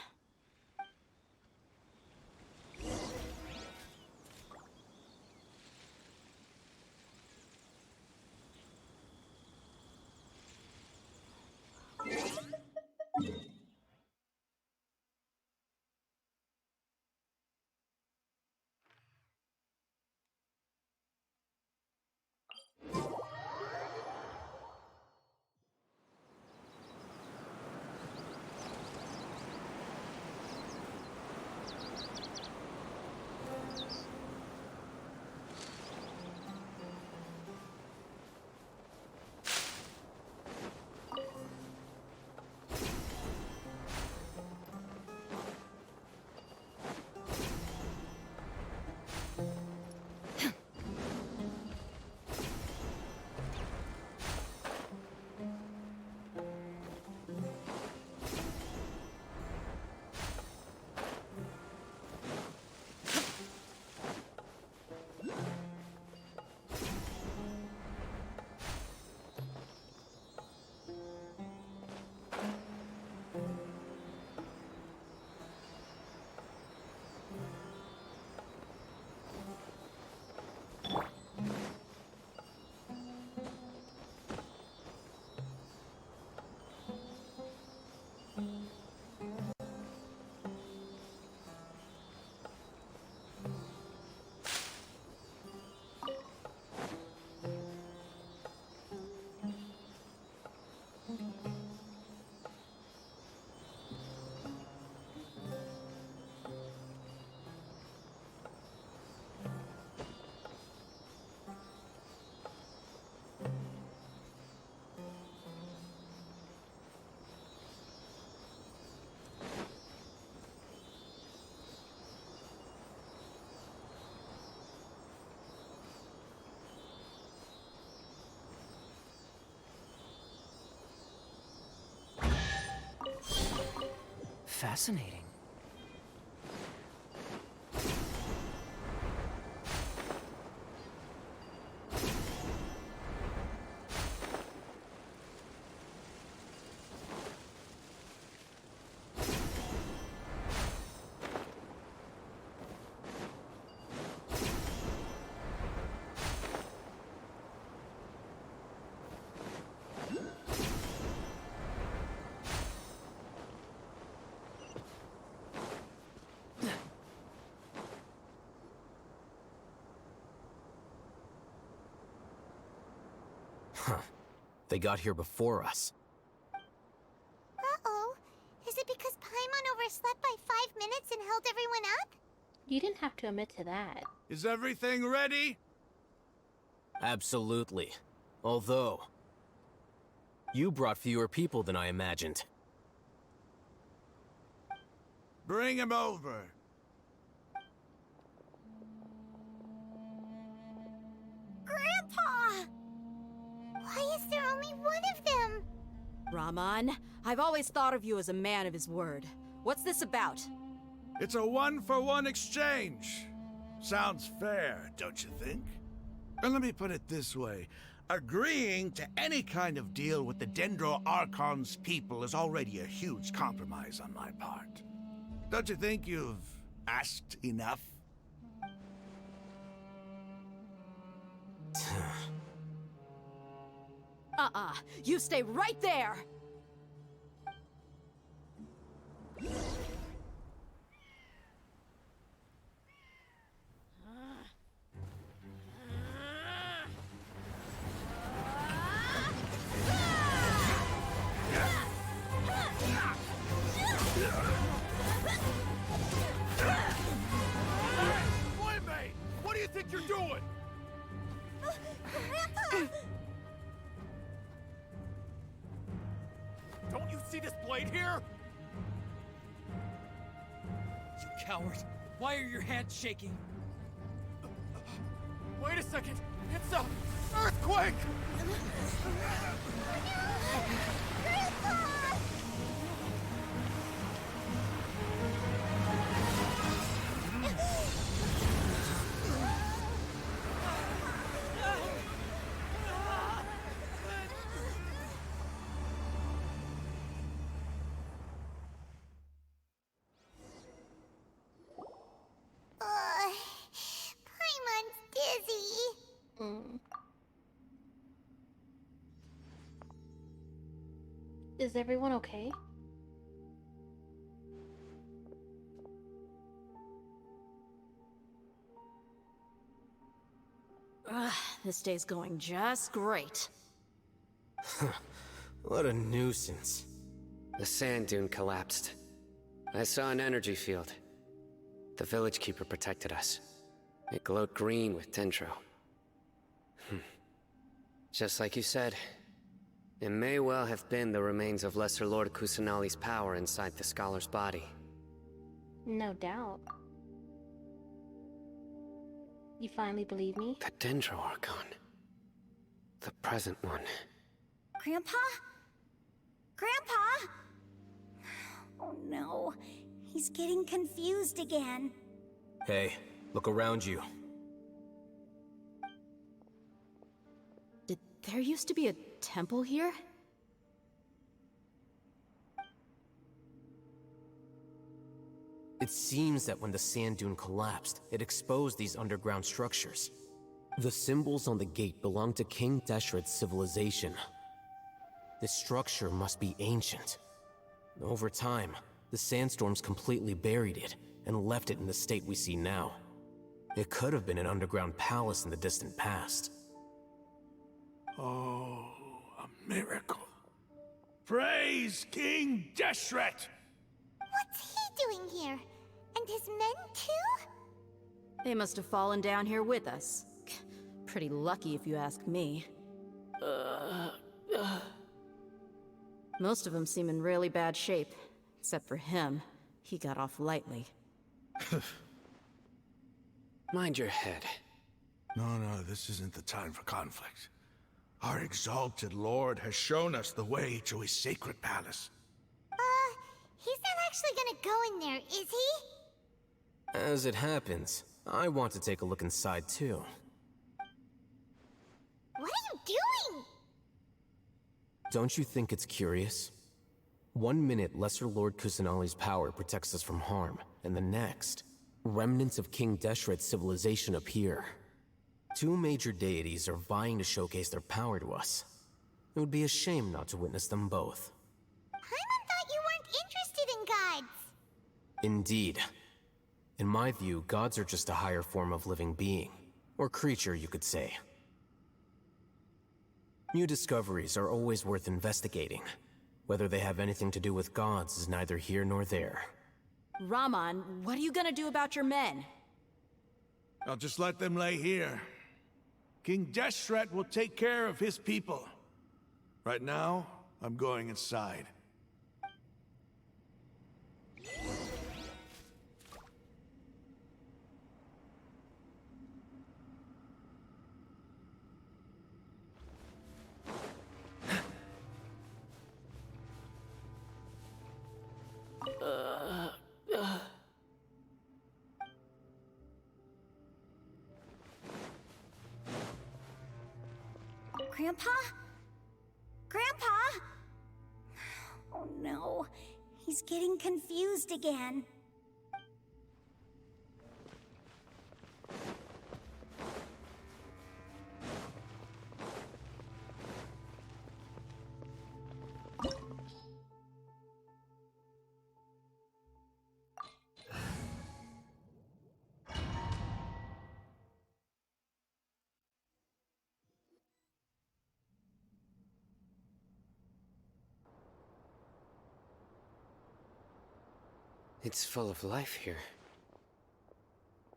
Fascinating. Huh. They got here before us. Uh-oh. Is it because Paimon overslept by 5 minutes and held everyone up? You didn't have to admit to that. Is everything ready? Absolutely. Although, you brought fewer people than I imagined. Bring him over. Rahman, I've always thought of you as a man of his word. What's this about? It's a one-for-one exchange. Sounds fair, don't you think? And let me put it this way. Agreeing to any kind of deal with the Dendro Archon's people is already a huge compromise on my part. Don't you think you've asked enough? You stay right there! What do you think you're doing? Grandpa! Don't you see this blade here? You coward! Why are your hands shaking? Wait a second! It's a earthquake! Grandpa! Paimon's dizzy. Is everyone okay? This day's going just great. What a nuisance. The sand dune collapsed. I saw an energy field. The village keeper protected us. It glowed green with dendro. Just like you said, it may well have been the remains of Lesser Lord Kusanali's power inside the scholar's body. No doubt. You finally believe me? The Dendro Archon. The present one. Grandpa? Grandpa? Oh no, he's getting confused again. Hey, look around you. Did there used to be a temple here? It seems that when the sand dune collapsed, it exposed these underground structures. The symbols on the gate belong to King Deshret's civilization. This structure must be ancient. Over time, the sandstorms completely buried it and left it in the state we see now. It could have been an underground palace in the distant past. Oh, a miracle. Praise King Deshret! What's he doing here? And his men too? They must have fallen down here with us. Pretty lucky if you ask me. Most of them seem in really bad shape. Except for him. He got off lightly. Mind your head. No, this isn't the time for conflict. Our exalted lord has shown us the way to his sacred palace. He's not actually gonna go in there, is he? As it happens, I want to take a look inside too. What are you doing? Don't you think it's curious? 1 minute, Lesser Lord Kusanali's power protects us from harm, and the next, remnants of King Deshret's civilization appear. Two major deities are vying to showcase their power to us. It would be a shame not to witness them both. Paimon thought you weren't interested in gods. Indeed. In my view, gods are just a higher form of living being. Or creature, you could say. New discoveries are always worth investigating. Whether they have anything to do with gods is neither here nor there. Rahman, what are you gonna do about your men? I'll just let them lay here. King Deshret will take care of his people. Right now, I'm going inside. Grandpa? Grandpa? Oh no, he's getting confused again. It's full of life here.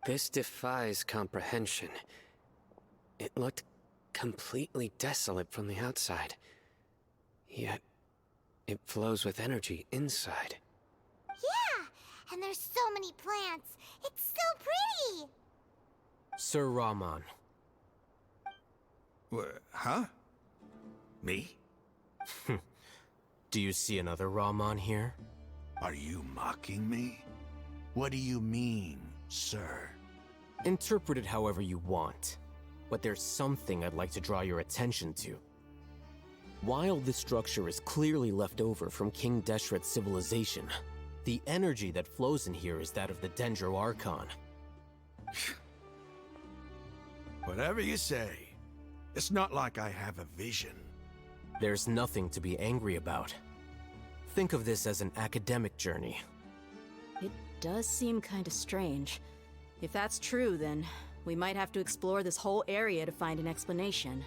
This defies comprehension. It looked completely desolate from the outside. Yet, it flows with energy inside. Yeah, and there's so many plants. It's so pretty. Sir Rahman. Huh? Me? Do you see another Rahman here? Are you mocking me? What do you mean, sir? Interpret it however you want, but there's something I'd like to draw your attention to. While this structure is clearly left over from King Deshret's civilization, the energy that flows in here is that of the Dendro Archon. Whatever you say. It's not like I have a vision. There's nothing to be angry about. Think of this as an academic journey. It does seem kinda strange. If that's true, then we might have to explore this whole area to find an explanation.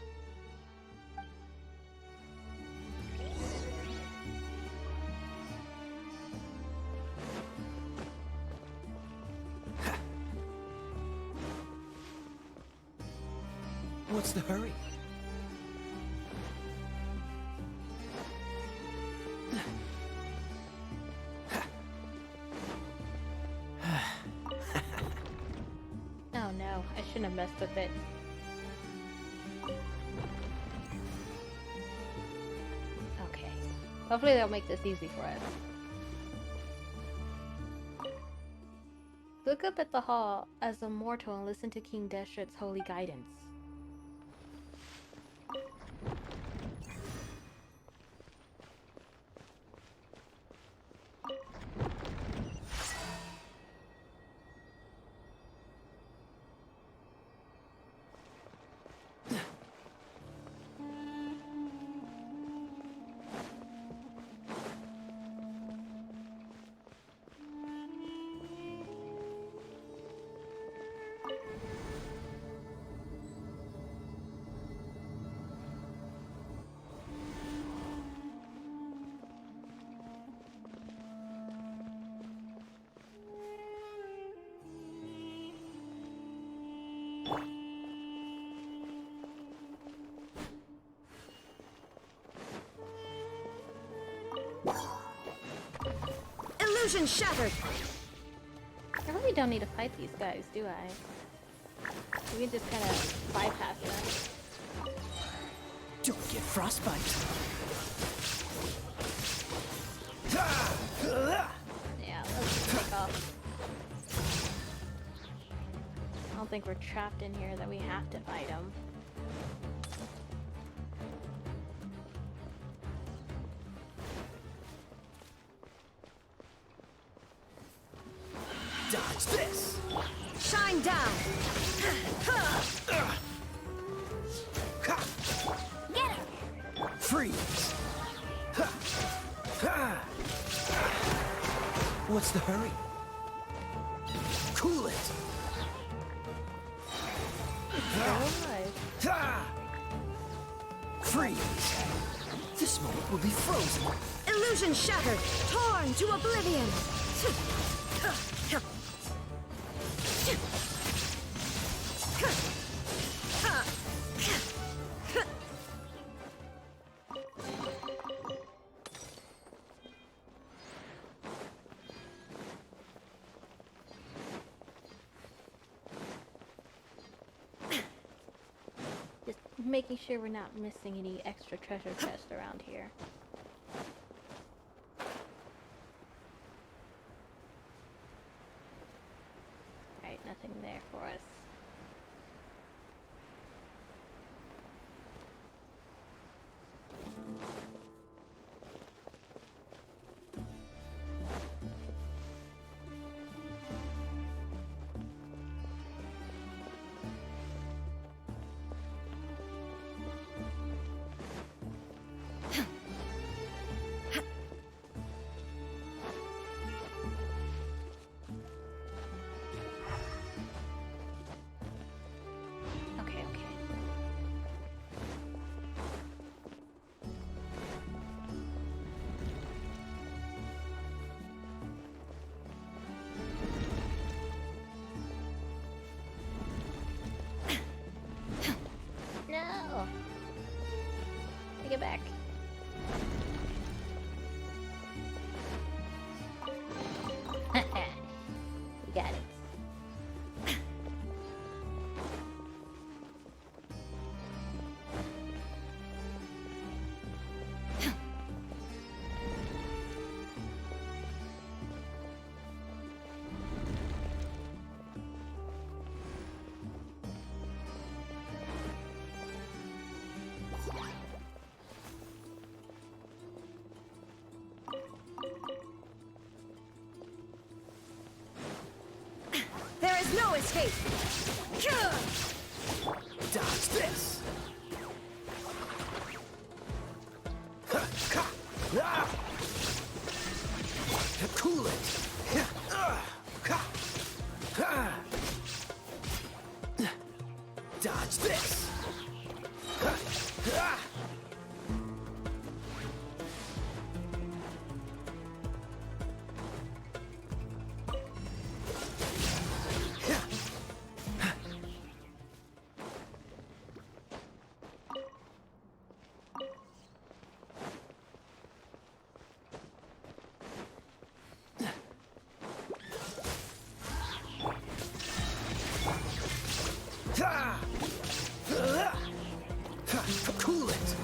What's the hurry? Oh no, I shouldn't have messed with it. Okay. Hopefully they'll make this easy for us. Look up at the hall as a mortal and listen to King Deshret's holy guidance. Illusion shattered! I really don't need to fight these guys, do I? We can just kind of bypass them. Don't get frostbite. Yeah, let's just take off. I don't think we're trapped in here that we have to fight them. Dodge this! Shine down! Get it! Freeze! What's the hurry? Cool it! Freeze! This moment will be frozen! Illusion shattered! Torn to oblivion! Just making sure we're not missing any extra treasure chests around here. Alright, nothing there for us. escape! Dodge this! Cool it! Dodge this! Cool it!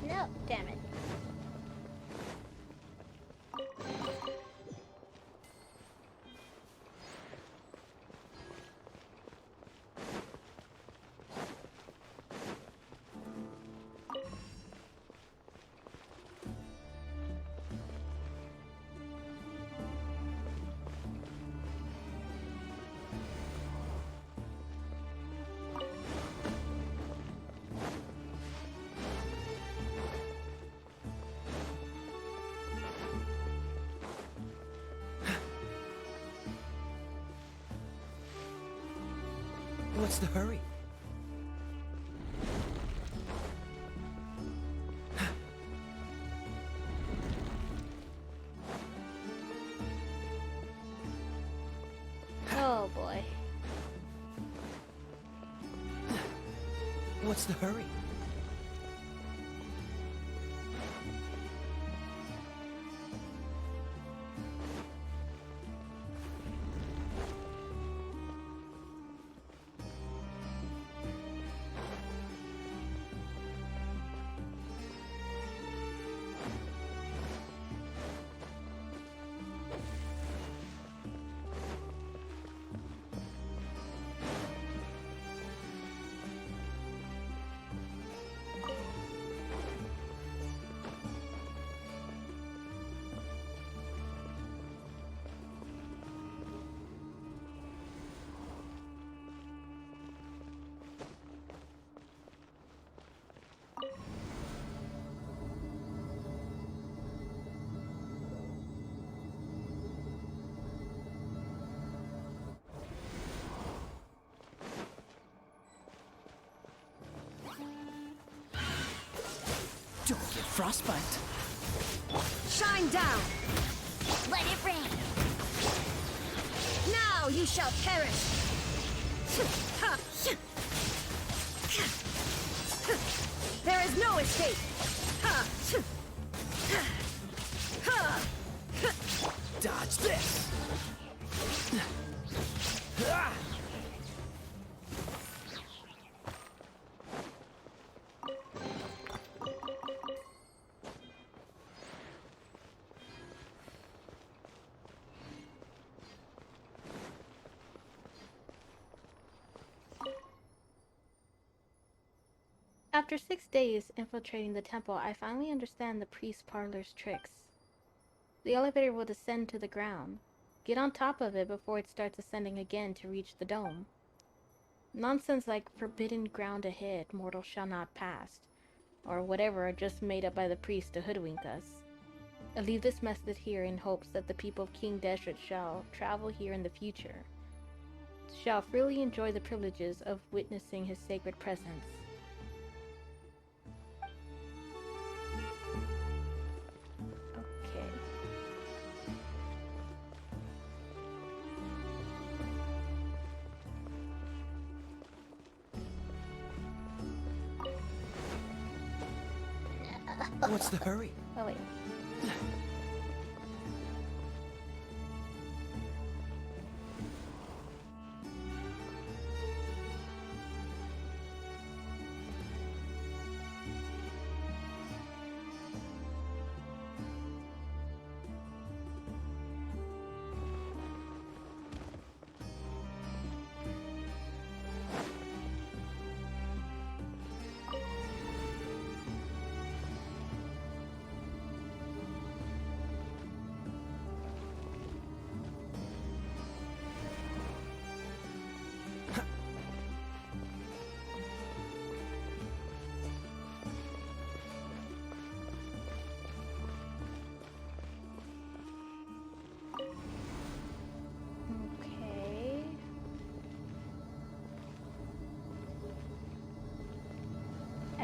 No, damn it. What's the hurry? Oh boy. What's the hurry? Don't get frostbite. Shine down! Let it rain. Now you shall perish! There is no escape! Dodge this! After 6 days infiltrating the temple, I finally understand the priest parlor's tricks. The elevator will descend to the ground. Get on top of it before it starts ascending again to reach the dome. Nonsense like forbidden ground ahead, mortal shall not pass, or whatever are just made up by the priest to hoodwink us. I leave this message here in hopes that the people of King Deshret shall travel here in the future, shall freely enjoy the privileges of witnessing his sacred presence. Okay. What's the hurry? Oh wait.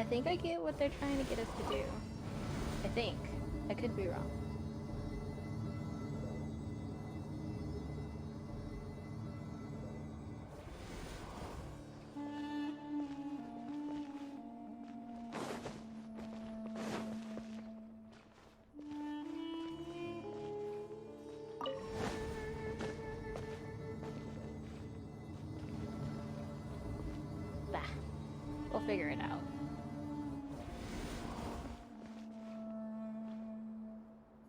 think I get what they're trying to get us to do. I think. I could be wrong. Bah. We'll figure it out.